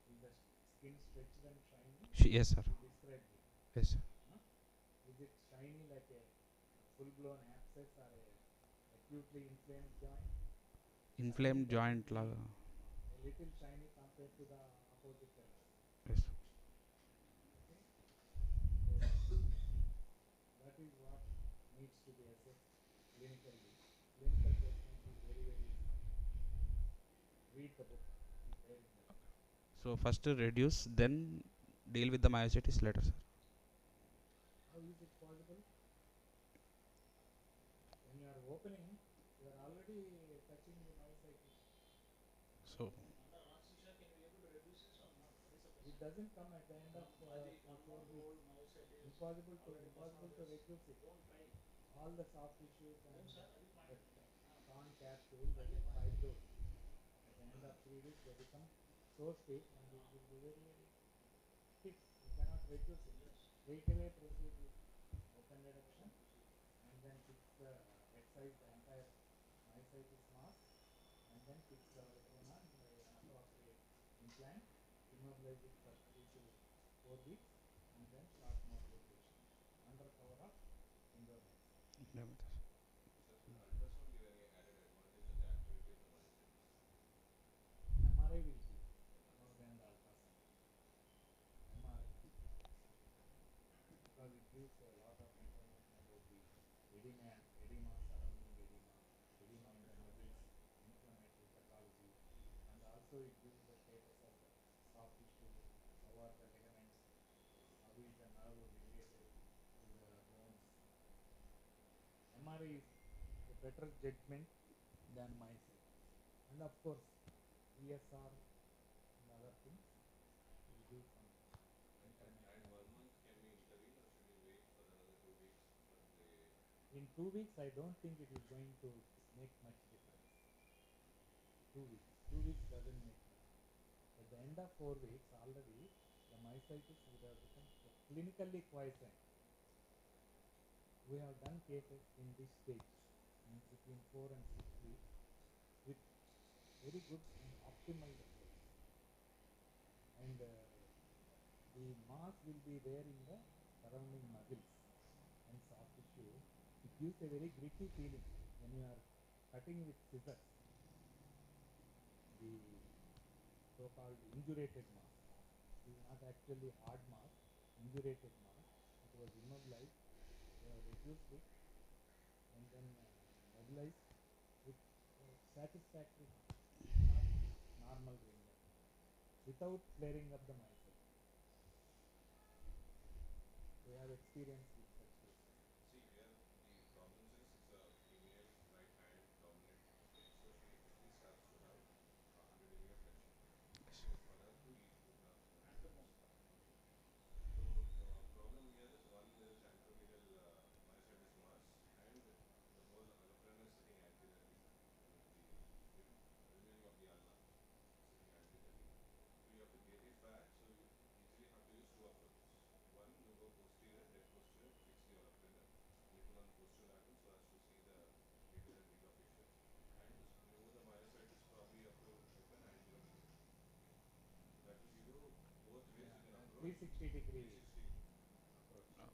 Is the skin stretched and shiny? Yes, sir. Describe it. Yes, sir. Huh? Is it shiny like a full-blown abscess or a acutely inflamed joint? Inflamed joint. A little shiny compared to the opposite elbow. Yes. Okay? So that is what needs to be assessed clinically. Clinical judgment is very, very easy. Read the book. It's there in the book. So first reduce, then deal with the myositis later, sir. How is it possible? When you are opening, you are already touching the myositis. So Under anesthesia, can you able to reduce this or not? It doesn't come at the end of 4 weeks. Impossible to reduce it. All the soft tissues and the corn capsule, that is fibrosis. At the end of 3 weeks, they become so stiff and it will be very, very stiff. You cannot reduce it. Straight away proceed with open reduction and then fix the excise the entire myositis mass and then fix the corona by an appropriate implant, immobilize it for 3 to 4 weeks and then start mobilization under cover of endometrium. MRI will give more than the ultrasound. MRI because it gives a lot of information about the edema, surrounding edema in the muscles, inflammatory pathology, and also it gives the status of the soft tissue, how are the ligaments, how is the nerve related to the bones. MRI is a better judgment than myself. And of course, ESR and other things will give some information. In 2 weeks, I don't think it is going to make much difference. 2 weeks. 2 weeks doesn't make much. At the end of 4 weeks, already the myositis would have become clinically quiescent. We have done cases in this stage, means between 4 and 6 weeks, with very good and optimal results. And the mass will be there in the surrounding muscles and soft tissue. It gives a very gritty feeling when you are cutting with scissors. The so-called indurated mass. It is not actually hard mass, indurated mass. It was immobilized. We have reduced it and then mobilized with satisfactory mass, not normal ring, without flaring up the myositis. We have experience with such cases. Yeah, 360-degree approach.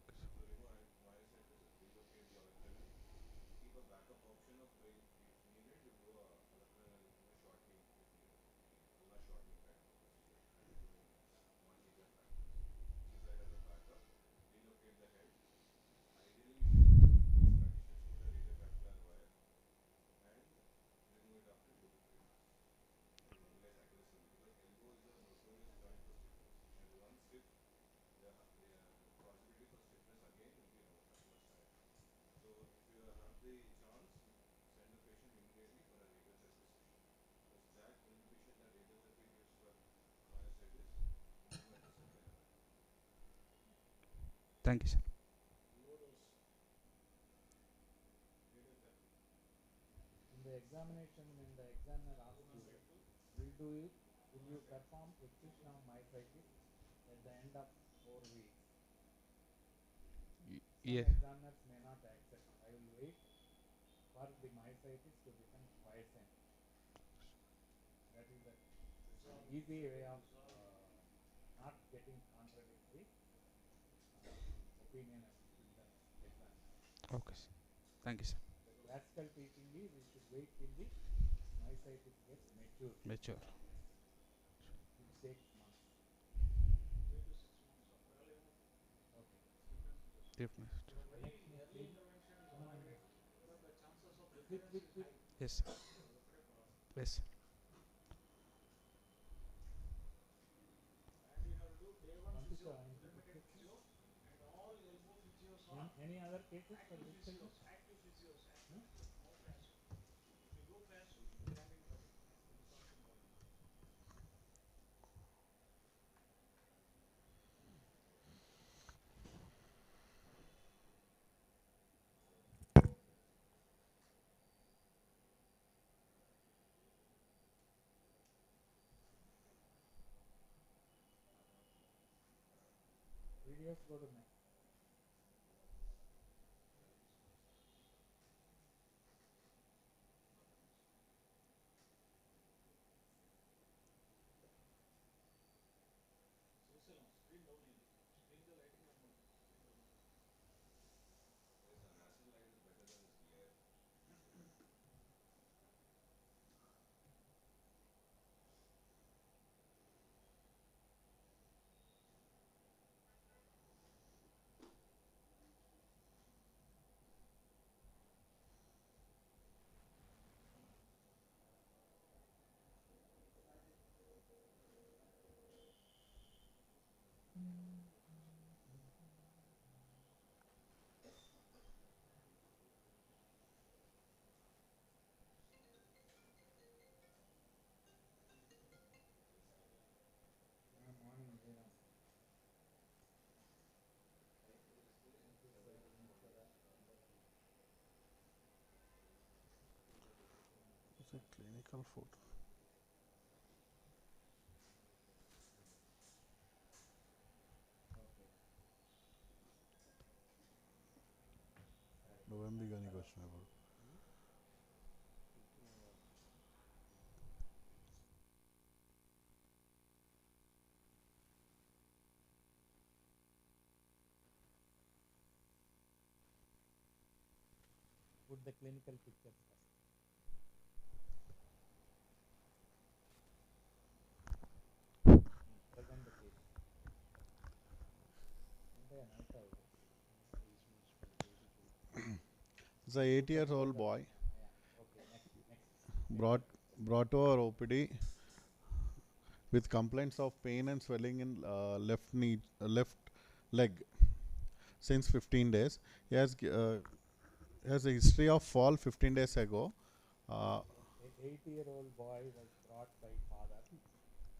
thank you, sir. In the examination, when the examiner asks you, will you perform excision of myositis at the end of 4 weeks? Some Yeah. examiners may not accept. I will wait for the myositis to become quiescent. That is the easy way of not getting contradictory opinion with the examiner. Okay, sir. Thank you, sir. The classical teaching is we should wait till the myositis gets mature, Mature. which takes months. 3 to 6 months. Okay. Definitely. Next, Yes. Yes. Any other cases for this? Videos go to next. It's a clinical photo. November का नहीं question है Put the clinical pictures first. Present the case. It's a 8-year-old boy Okay, next. brought to our OPD with complaints of pain and swelling in left knee, left leg since 15 days. He has a history of fall 15 days ago. An 8-year-old boy was brought by father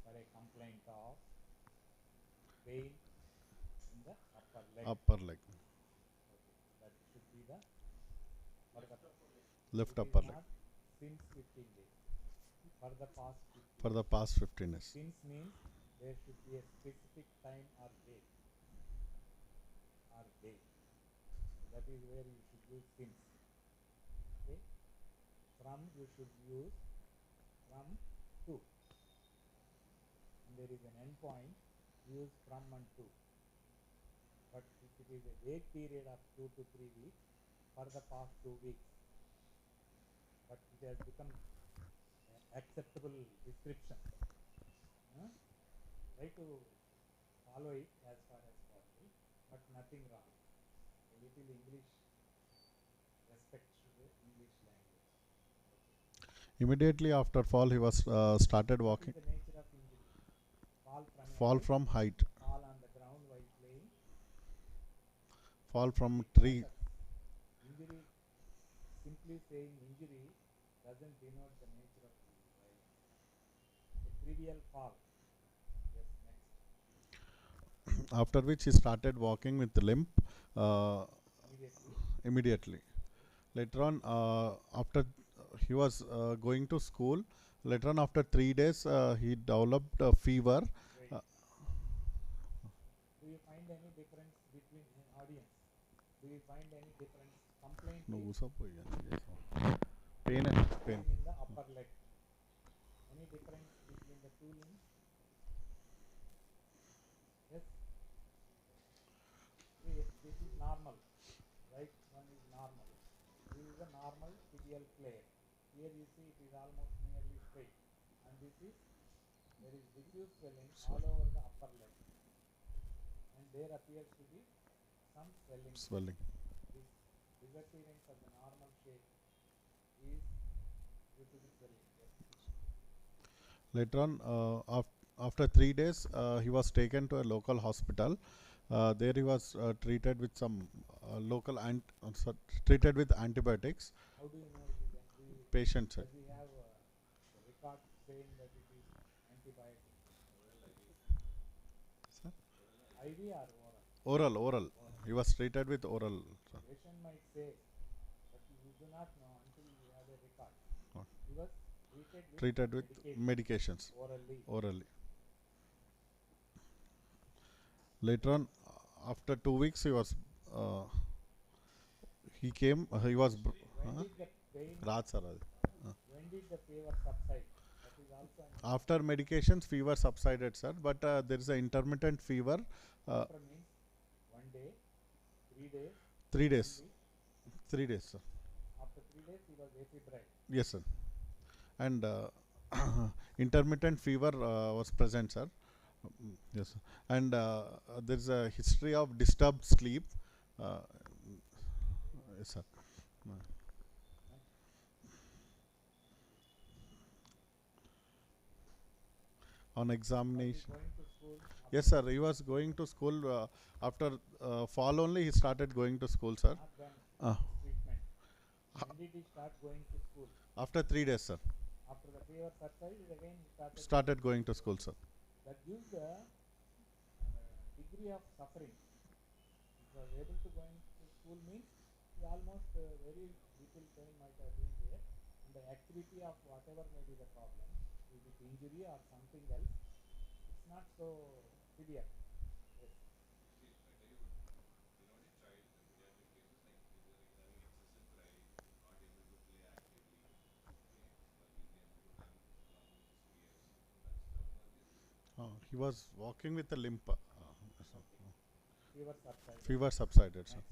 for a complaint of pain in the upper leg. Upper leg. Okay, that should be the Left it upper is leg. not since 15 days. For the past 15 For the past 15 days. Since means there should be a specific time or date. That is where you should use since. Okay. From you should use from to. And there is an end point, use from and to. But if it is a vague period of 2 to 3 weeks, for the past 2 weeks, but it has become an acceptable description. Try to follow it as far as possible, but nothing wrong. A little English, respect to the English language. Okay. Immediately after fall, he was started walking. What is the nature of injury? Fall from height. Fall on the ground while playing. Fall from tree. Injury, simply saying injury doesn't denote the nature of injury, right? A trivial fall. Yes, next. After which he started walking with limp immediately. Later on, after he was going to school, later on after 3 days, he developed a fever. Do you find any difference between audience? Do you find any difference? Complaint pain in the upper leg. Any difference between the two limbs? Yes. This is normal. Right? One is normal. This is a normal tibial flare. Here you see it is almost nearly straight. And this is, there is diffuse swelling all over the upper leg. And there appears to be some swelling. Swelling. This disappearance of the normal shape is due to the swelling. Yes. Later on, after 3 days, he was taken to a local hospital. There he was treated with some treated with antibiotics. How do you know it is Patient said. does he have the record saying that it is antibiotic? Sir? IV or oral? Oral. He was treated with oral. Sir. Patient might say, but you do not know until you have a record. What? He was Treated with medications. orally. Later on, after 2 weeks, he was he came. He was. When did the pain? When did the fever subside? That is also an After medications, fever subsided, sir. But there is an intermittent fever. after means 1 day, 3 days. 3 days. 3 days, sir. After 3 days, he was afebrile. Yes, sir. And intermittent fever was present, sir. Yes, sir. And there is a history of disturbed sleep. Yes, sir. On examination. Going to school. Yes, sir. He was going to school after fall only. He started going to school, sir. Not when Uh, treatment. When did he start going to school? after 3 days, sir. After the fever subsided, again he Started going to school, sir. That gives the degree of suffering. If he was able to go into school means he almost very little pain might have been there, and the activity of whatever may be the problem, is it injury or something else, it's not so severe. Yes. He was walking with a limp. Fever subsided. Fever subsided, sir.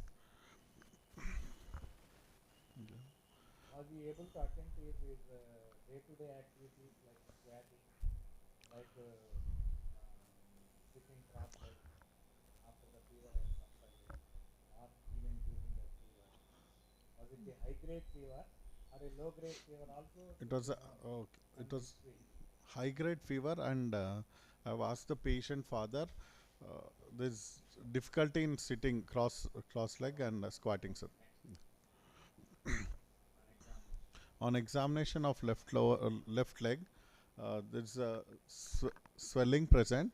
Was he able to attend to his day-to-day activities like squatting, like sitting cross-legged after the fever has subsided, or even during the fever? Was it a high-grade fever or a low-grade fever also? It was high-grade fever, and I've asked the patient father. There's difficulty in sitting cross leg and squatting, sir. On examination of left leg, there's a swelling present.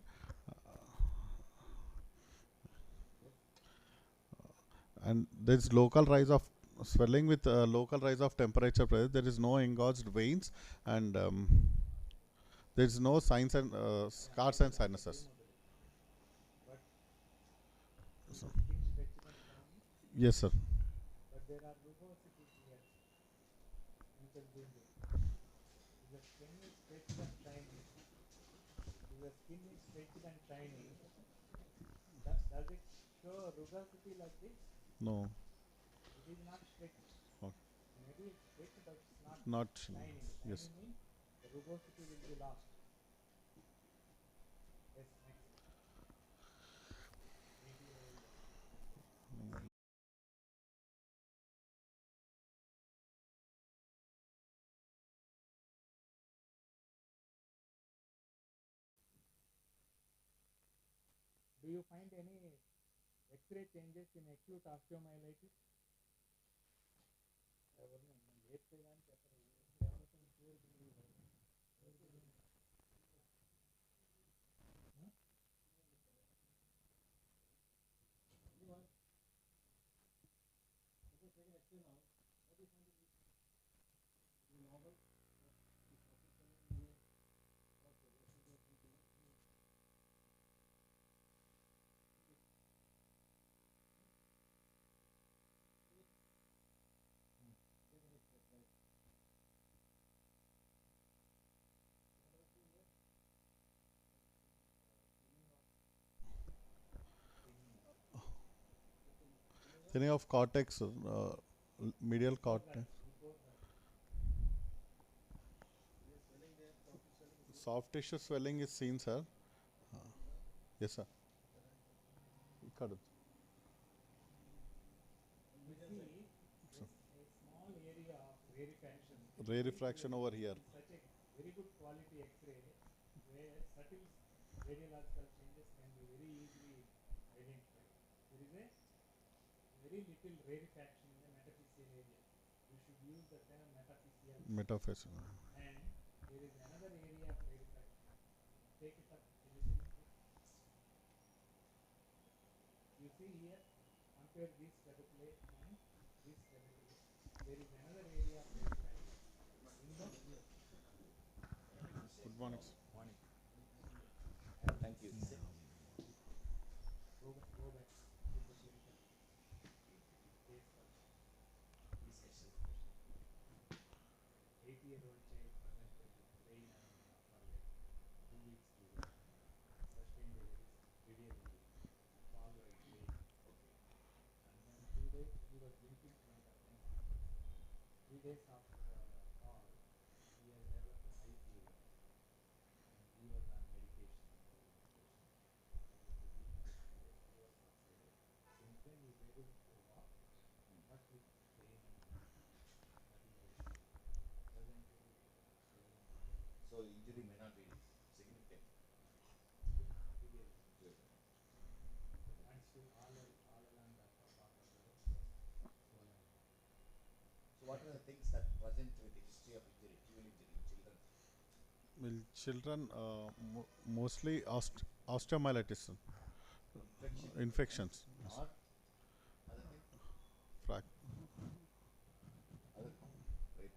And there's local rise of swelling with local rise of temperature present. There is no engorged veins, and there is no signs and scars and sinuses. So, yes, sir. But there are rugosities here. Intervening. The skin is stretched and shiny. The skin is stretched and shiny. Does it show rugosity like this? No. It is not stretched. Oh. Maybe it's stretched, but it's Not shiny. yes. Shiny means the rugosity will be lost. Yes, next. Do you find any X-ray changes in acute osteomyelitis? Thinning of cortex, medial cortex. Soft tissue swelling is seen, sir. Yes, sir. You see, a small area of rarefacial ray refraction over here. Such a very good quality X-ray where subtle radiological changes can be very easily identified. There is a very little rarefaction in the metaphyseal area. You should use the term metaphyseal. Metaphyseal. And there is another area of rarefaction. Take it up a little bit. You see here, compare this tuberculate and this tuberculate. There is another area of rarefaction. In the Good morning. morning. Thank you. Go back to the clinical case for discussion. 8-year-old child presented with brain around the upper leg, 2 weeks fever, sustained a very severe injury, fall right leg, and then 2 days he was limping from the offensive. 3 days after the fall, he has developed a high fever, and he was on medication. He was subsided. Since then he is able to walk, but with pain and that is the issue. Presented with swollen body. So injury may not be significant. Severe. And still all along the upper part of the leg was swollen. So what are the things that present with the history of injury, dual injury in children? Well, children mostly osteomyelitis, infections, Or other thing? frac Other great.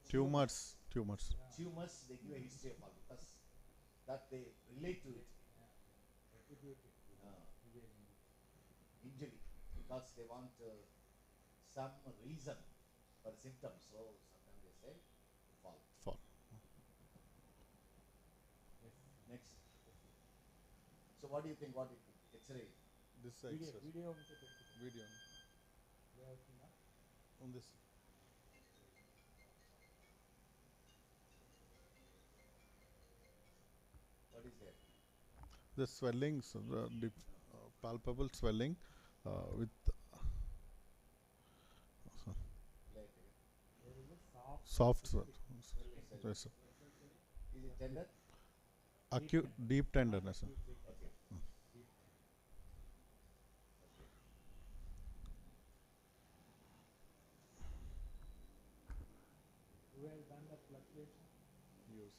tumors. Tumors, they give a history of all because that they relate to it. Injury because they want some reason for symptoms. So sometimes they say fall. Next. So what do you think? What it X-ray? This Video. video on this. What is there? The swellings, the palpable swelling with soft swell. Yes, sir. Is it tender? Acute deep tenderness. Sir. Okay. Who has done the fluctuation? Use.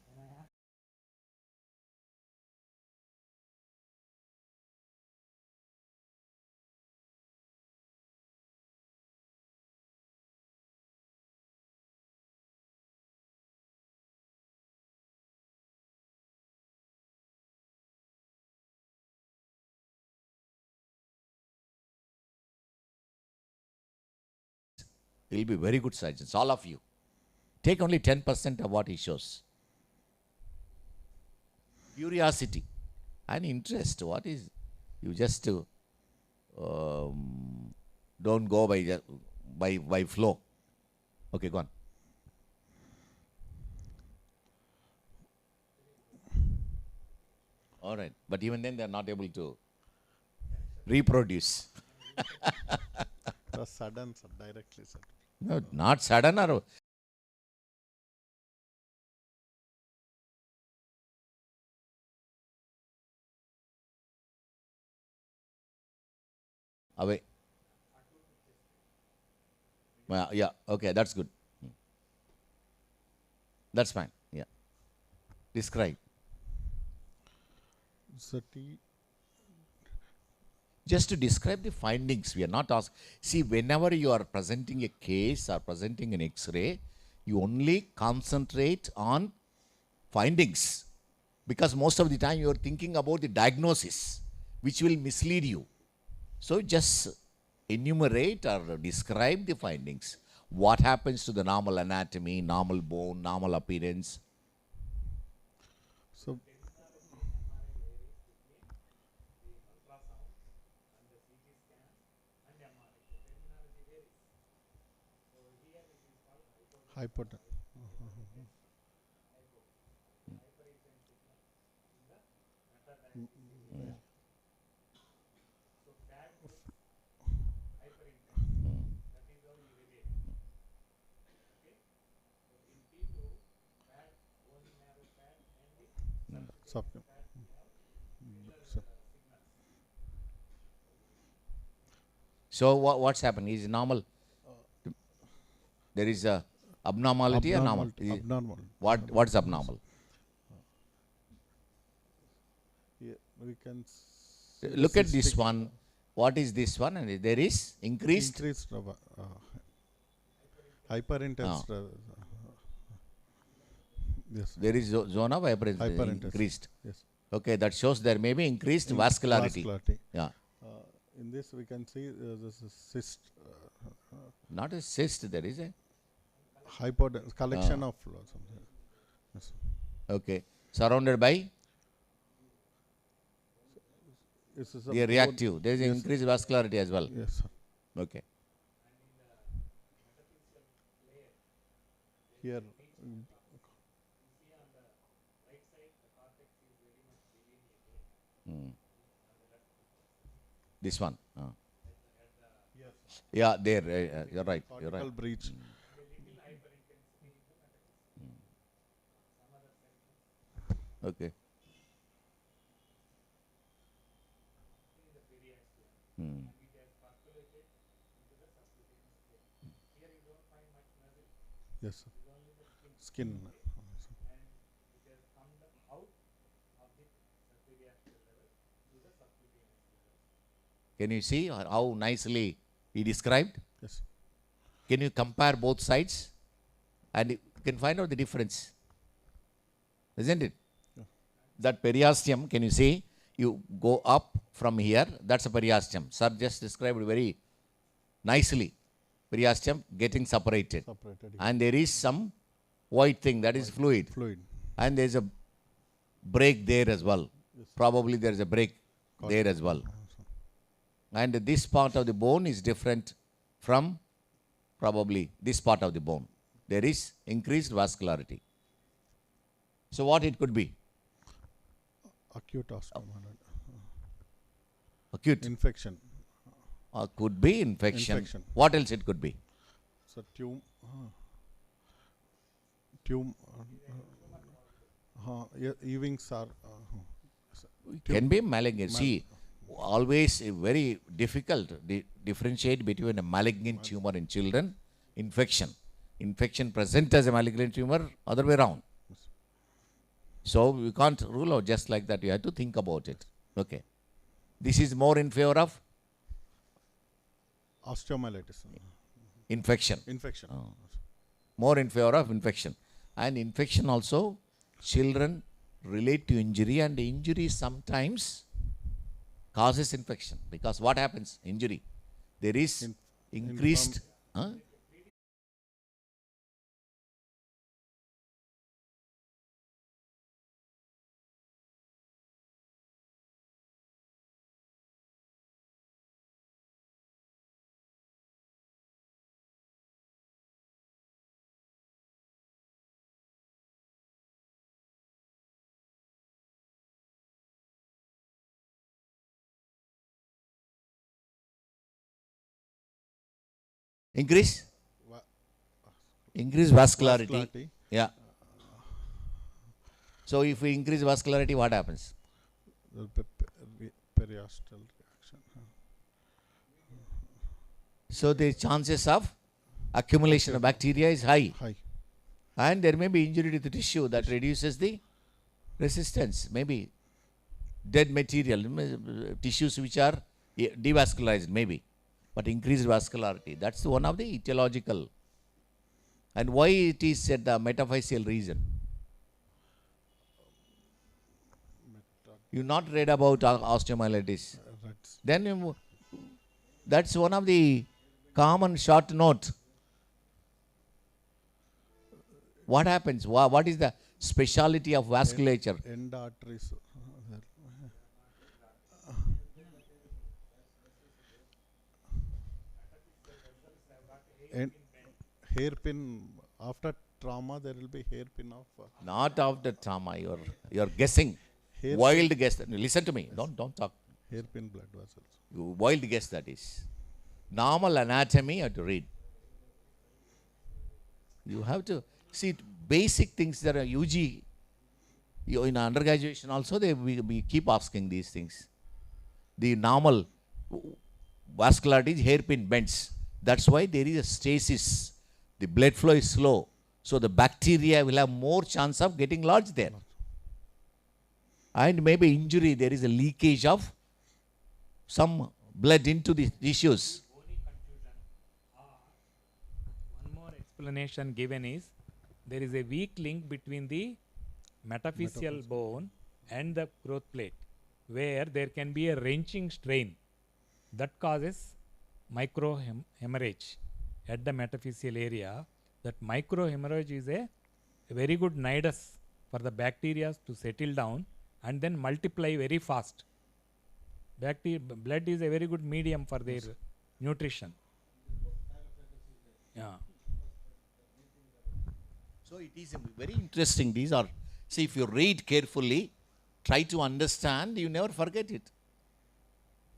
Can I ask? You'll be very good surgeons, all of you. Take only 10% of what he shows. Curiosity and interest. What is you just don't go by flow. Okay, go on. All right, but even then they are not able to reproduce. The sudden, sir, directly, sir. No, not sudden or away. Yeah, okay, that's good. That's fine. Yeah. Describe. So Just to describe the findings, we are not asked. See, whenever you are presenting a case or presenting an X-ray, you only concentrate on findings. Because most of the time you are thinking about the diagnosis, which will mislead you. So just enumerate or describe the findings. What happens to the normal anatomy, normal bone, normal appearance. So hypotension. Subcum. So what's happening? Is normal? There is a abnormality or normal? Abnormal. What's abnormal? Yeah, we can Look at this one. What is this one? And there is increased hyperintense. Yes. There is zone of Hyperintense. increased. Yes. Okay, that shows there may be increased vascularity. Yeah. In this we can see this is cyst. Not a cyst, there is a. Hypodense, collection of something. Yes. Okay. Surrounded by This is the reactive. There is increased vascularity as well. Yes, sir. Okay. Here. This one. Yeah, there. You're right. You're Cortical right. breach. Okay. Yes, sir. Skin. Can you see how nicely he described? Yes. Can you compare both sides? And you can find out the difference. Isn't it? Yeah. That periosteum, can you see? You go up from here, that's a periosteum. Sir just described very nicely. Periosteum getting separated. And there is some white thing, that is fluid. And there is a break there as well. Yes. Probably there is a break there as well. And this part of the bone is different from probably this part of the bone. There is increased vascularity. So what it could be? Acute osteomyelitis. Acute. Infection. Could be infection. What else it could be? So Ewings are. Can be malignant. See, always very difficult to differentiate between a malignant tumor in children, infection. Infection present as a malignant tumor, other way around. So we can't rule out just like that. You have to think about it. Okay. This is more in favor of osteomyelitis. Infection. Infection. More in favor of infection. And infection also, children relate to injury, and injury sometimes causes infection. Because what happens? Injury. There is increased. Increase vascularity. Yeah. So if we increase vascularity, what happens? Periosteal reaction. So the chances of accumulation of bacteria is high. And there may be injury to the tissue that reduces the resistance. Maybe dead material, tissues which are devascularized maybe. But increased vascularity, that's one of the etiological. And why it is said the metaphyseal reason? You not read about osteomyelitis. Then that's one of the common short note. What happens? What is the speciality of vasculature? End arteries. And hairpin, after trauma there will be hairpin of not after trauma, you're guessing. Wild guess. Listen to me. Don't talk. Hairpin blood vessels. Wild guess that is. Normal anatomy you have to read. You have to see basic things that are UG. You in undergraduation also we keep asking these things. The normal vascularity is hairpin bends. That's why there is a stasis. The blood flow is slow. So the bacteria will have more chance of getting lodged there. And maybe injury, there is a leakage of some blood into the tissues. One more explanation given is there is a weak link between the metaphyseal bone and the growth plate, where there can be a wrenching strain that causes microhemorrhage at the metaphyseal area. That microhemorrhage is a very good nidus for the bacteria to settle down and then multiply very fast. Blood is a very good medium for their nutrition. Yeah. So it is very interesting. These are, see, if you read carefully, try to understand, you never forget it.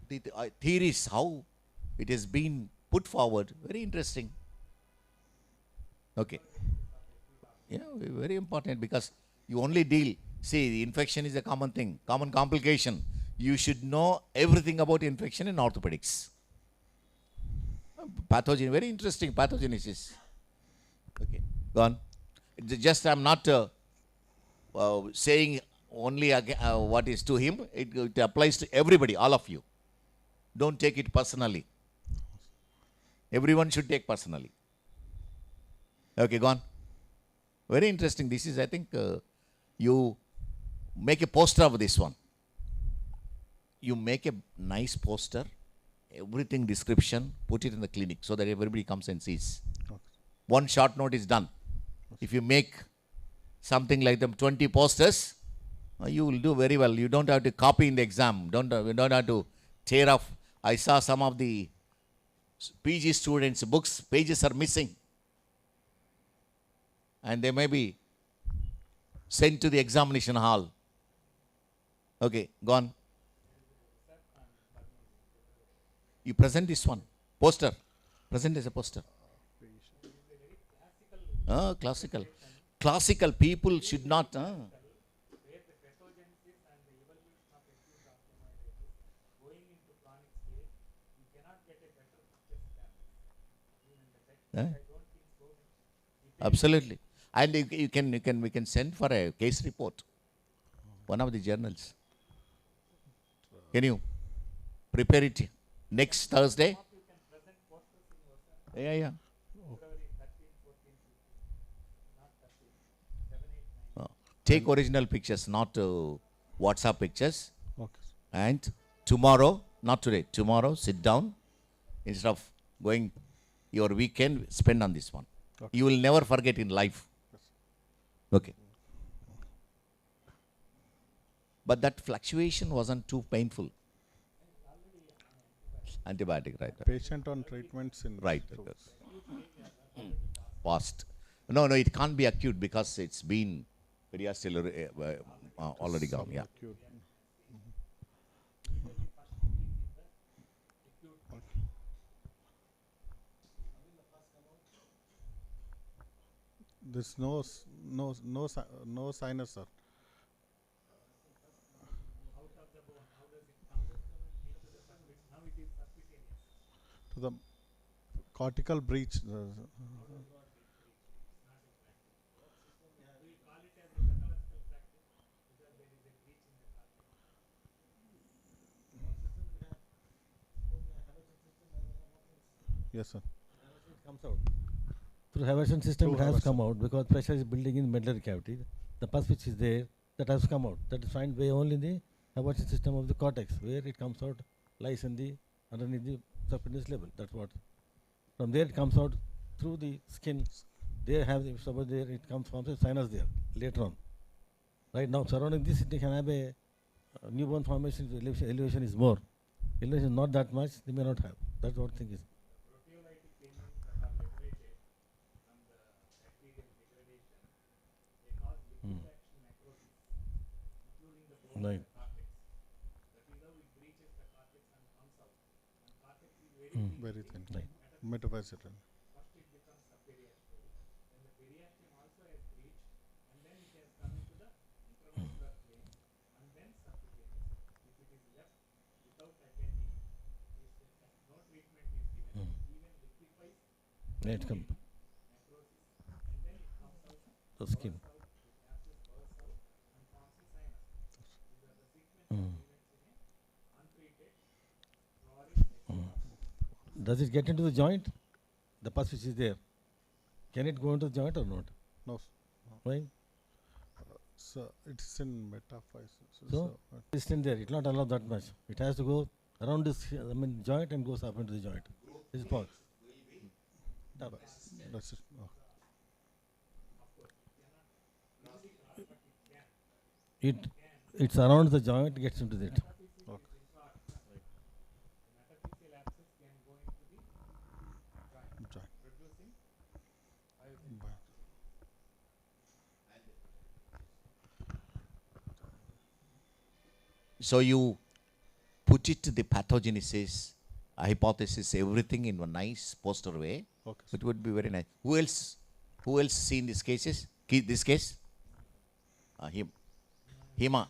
The theories, how it has been put forward, very interesting. Okay. Yeah, very important, because you only deal, see, the infection is a common thing, common complication. You should know everything about infection in orthopedics. Pathogen, very interesting pathogenesis. Okay, go on. Just I'm not saying only what is to him. It applies to everybody, all of you. Don't take it personally. Everyone should take personally. Okay, go on. Very interesting. This is, I think, you make a poster of this one. You make a nice poster, everything description, put it in the clinic so that everybody comes and sees. Okay. One short note is done. If you make something like them 20 posters, you will do very well. You don't have to copy in the exam. You don't have to tear off. I saw some of the PG students' books, pages are missing. And they may be sent to the examination hall. Okay, go on. You present this one. Poster. Present as a poster. Classical. Classical people should not. Absolutely. And we can send for a case report. One of the journals. Can you prepare it next Thursday? Yeah. Take original pictures, not WhatsApp pictures. Okay. And tomorrow, not today, tomorrow, sit down. Instead of going your weekend, spend on this one. Okay. You will never forget in life. Okay. But that fluctuation wasn't too painful. Antibiotic, right? Patient on treatments in Right. Past. No, it can't be acute because it's been periosteal already gone. Yeah. acute. There's no sinus, sir. To the cortical breach. Yes, sir. Comes out. Through Haversian system, Through it has Haversian. come out because pressure is building in medullary cavity. The pus which is there, that has come out. That is found way only in the Haversian system of the cortex, where it comes out, lies in the underneath the subcutaneous level. That's what. From there it comes out through the skin. There have the suppose there it comes from the sinus there later on. Right now, surrounding this, they can have a newborn formation. Elevation is more. Elevation is not that much. They may not have. That's what thing is. Right. Very thin. Right. Metaphyseal. Yeah, it come. The skin. Mm. Mm. Does it get into the joint? The pus which is there. Can it go into the joint or not? No. Why? So it's in metaphysis. So it's in there. It will not allow that much. It has to go around this joint and goes up into the joint. This is pulse. That's it. Oh. It's around the joint, gets into it. Okay. Joint. So you put it to the pathogenesis, hypothesis, everything in a nice poster way. Okay. It would be very nice. Who else? Who else seen these cases? This case? Him. Hima.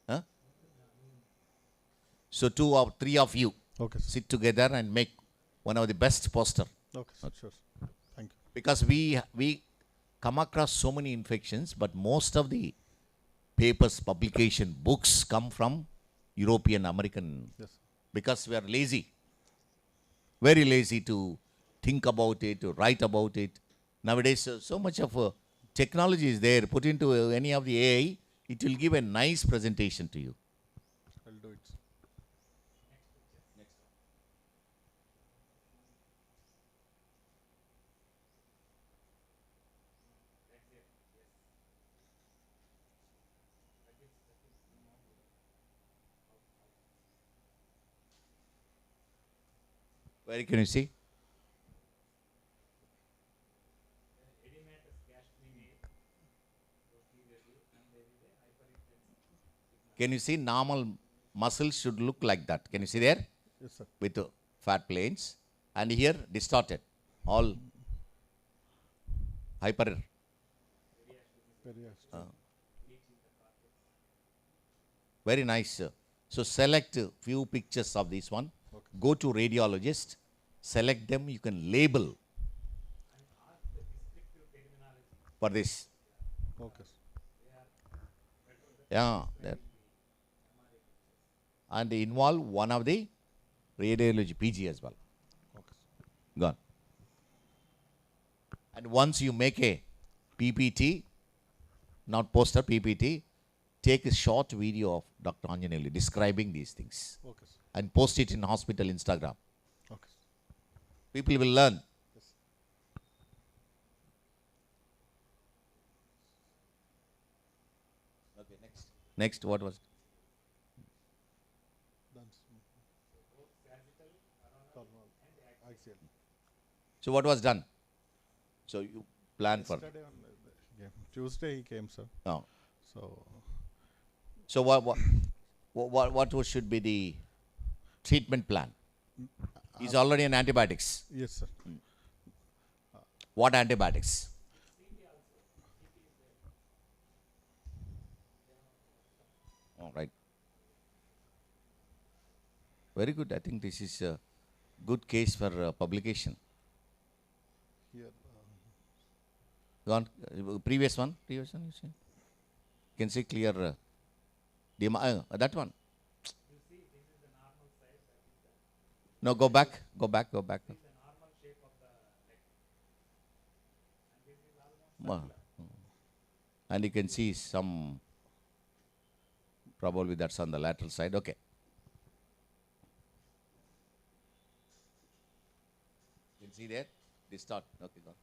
Huh? So 2 or 3 of you Okay. sit together and make one of the best poster. Okay. Sure. Thank you. Because we come across so many infections, but most of the papers, publication, books come from European, American. Yes. Because we are lazy. Very lazy to think about it, to write about it. Nowadays, so much of technology is there. Put into any of the AI, it will give a nice presentation to you. I'll do it. Where can you see? Can you see normal muscles should look like that? Can you see there? Yes, sir. With fat planes. And here distorted. All hyper. Very nice. So select few pictures of this one. Okay. Go to radiologist. Select them. You can label for this. Okay. Yeah. There. And involve one of the radiology PG as well. Okay. Gone. And once you make a PPT, not poster, PPT, take a short video of Dr. Anjanelli describing these things Okay. Sir. and post it in hospital Instagram. Okay. People will learn. Yes. Okay, next. Next, what was? Done. Axial. So what was done? So you plan for. Yesterday on Tuesday he came, sir. No. So what should be the treatment plan? He's already on antibiotics. yes, sir. What antibiotics? All right. Very good. I think this is a good case for publication. Here. Go on. Previous one. You see. Can see clear. That one. No, go back. Go back. And you can see some, probably that's on the lateral side. Okay. You can see there? Distort. Okay, go on.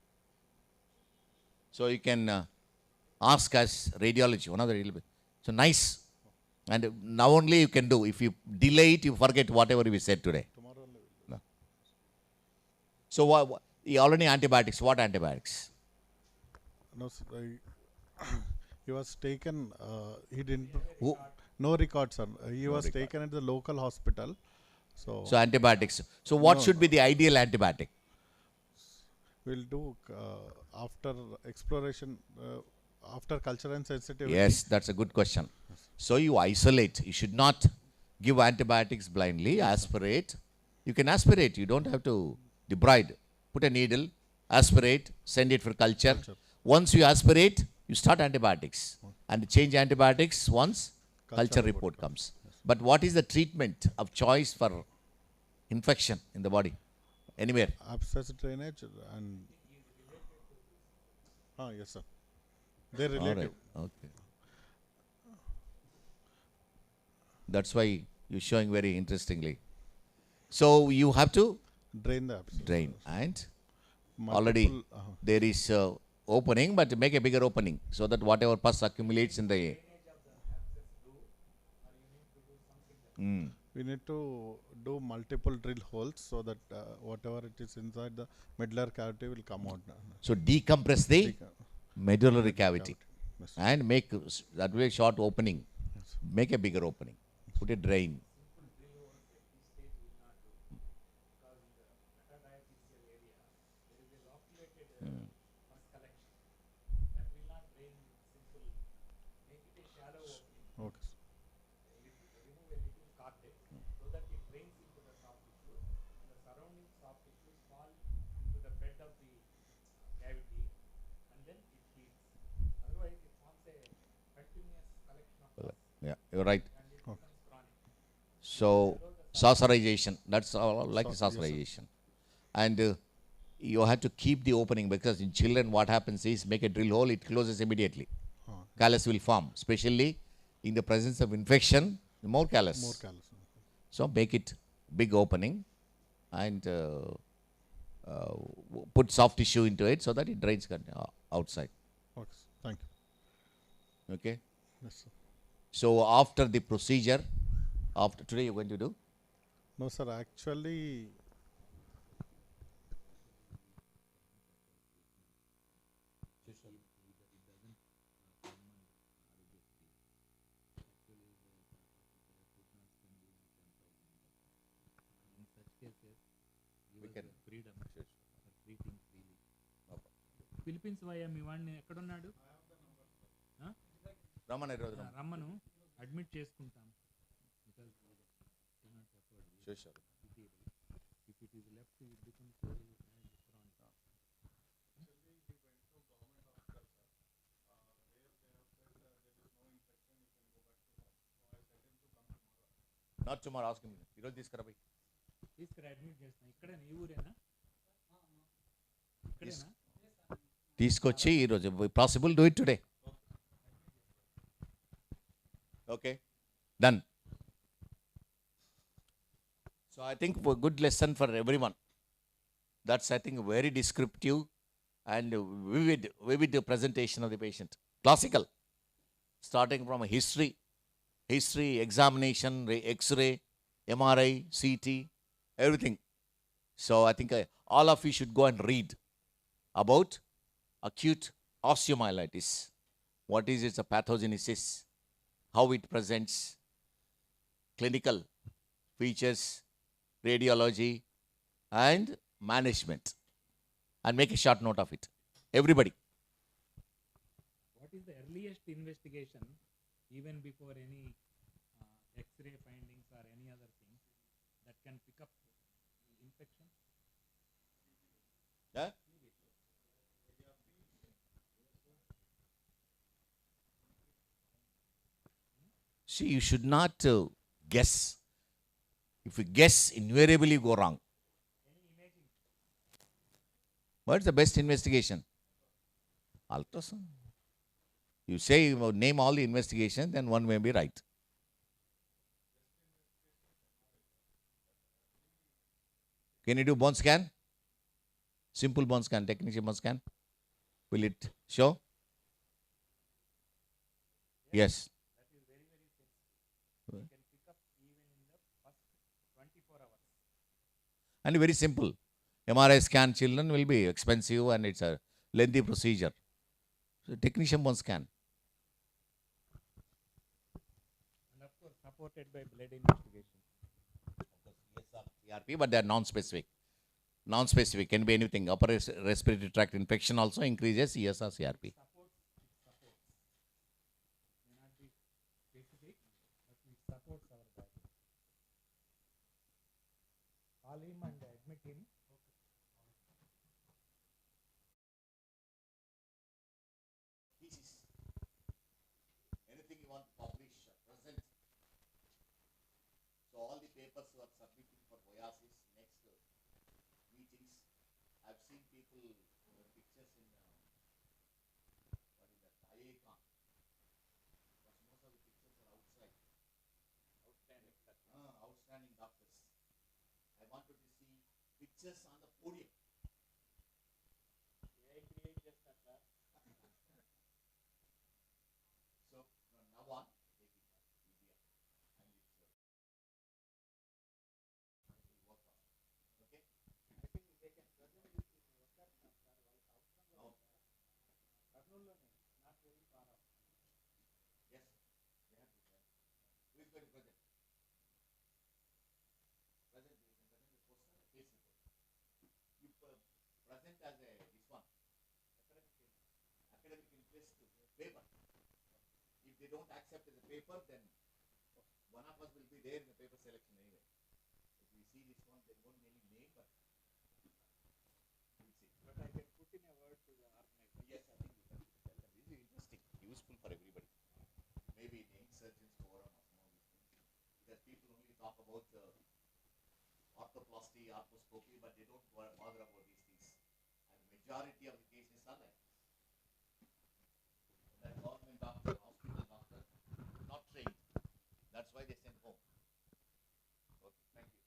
So you can ask us radiology, one of the radiology. So nice. And now only you can do. If you delay it, you forget whatever we said today. Tomorrow only. No. So he already antibiotics. What antibiotics? No, sir, he was taken. He didn't. Who? No record, sir. He No was record. taken at the local hospital. So Antibiotics. So what No. should be the ideal antibiotic? we'll do after exploration, after culture and sensitivity. Yes, that's a good question. So you isolate. You should not give antibiotics blindly. Aspirate. You can aspirate. You don't have to debride, put a needle, aspirate, send it for culture. Once you aspirate, you start antibiotics and change antibiotics once culture report comes. But what is the treatment of choice for infection in the body? Anywhere? Abscess drainage and yes sir. They're All relative. right. Okay. That's why you're showing very interestingly. So you have to Drain the abscess. drain, and Multiple, already there is opening, but make a bigger opening so that whatever pus accumulates in the we need to do multiple drill holes so that whatever it is inside the medullary cavity will come out. so decompress the medullary cavity Yes. and make that way short opening. Make a bigger opening. Put a drain. Okay. Yeah, you're right. So saucerization, that's all like saucerization. And you have to keep the opening, because in children what happens is make a drill hole, it closes immediately. Callus will form, especially in the presence of infection, more callus. More callus. So make it big opening and put soft tissue into it so that it drains outside. Okay. Thank you. Okay. Yes sir. So after the procedure, after today you're going to do? No sir, actually Philippines వయ్యా మీ వాడిని ఎక్కడున్నాడు రమ్మను admit చేసుకుంటాం Not tomorrow, ask him. ఈరోజు తీసుకురా పోయి. తీసుకురా అడ్మిట్ చేస్తాం. ఇక్కడే ఈ ఊరేనా? ఇక్కడేనా? తీసుకొచ్చి ఈరోజు possible do it today. Okay, done. So I think a good lesson for everyone. That's I think very descriptive and vivid presentation of the patient. Classical, starting from a history, examination, X-ray, MRI, CT, everything. So I think all of you should go and read about acute osteomyelitis. What is its pathogenesis? How it presents, clinical features, radiology, and management. And make a short note of it. Everybody. What is the earliest investigation, even before any X-ray findings or any other thing, that can pick up infection? Yeah? See, you should not guess. If you guess, invariably you go wrong. What's the best investigation? Ultrasound. You say, name all the investigation, then one may be right. Can you do bone scan? Simple bone scan, technician bone scan. Will it show? Yes. And very simple. MRI scan children will be expensive and it's a lengthy procedure. So technician bone scan. And of course, supported by blood investigation. CRP, but they are non-specific. Non-specific can be anything. Upper respiratory tract infection also increases ESR CRP. May not be specific, but it supports our body. Call him and admit him. all the papers who are submitting for Voyasis next meetings. I've seen people pictures in what is that IACON, because most of the pictures are outside. Outstanding doctors. I wanted to see pictures on the podium. So from now on, take it back. You'll be up. And it's work on. Okay? I think they can present it in WhatsApp. No. Not very far off. Yes, they have to present. Who is going to present? Present, you can present the poster and case report. You present as a this one. Academic interest paper. If they don't accept as a paper, then one of us will be there in the paper selection anyway. If we see this one, there won't be any name, but we'll see. But I can put in a word to the organizer. Yes, I think you can tell them. This is interesting, useful for everybody. Maybe in the surgeons forum or some of these things. Because people only talk about orthoplasty, arthroscopy, but they don't bother about these things. And the majority of the cases are like this. That government doctor, hospital doctor, not trained. That's why they send home. Okay, thank you.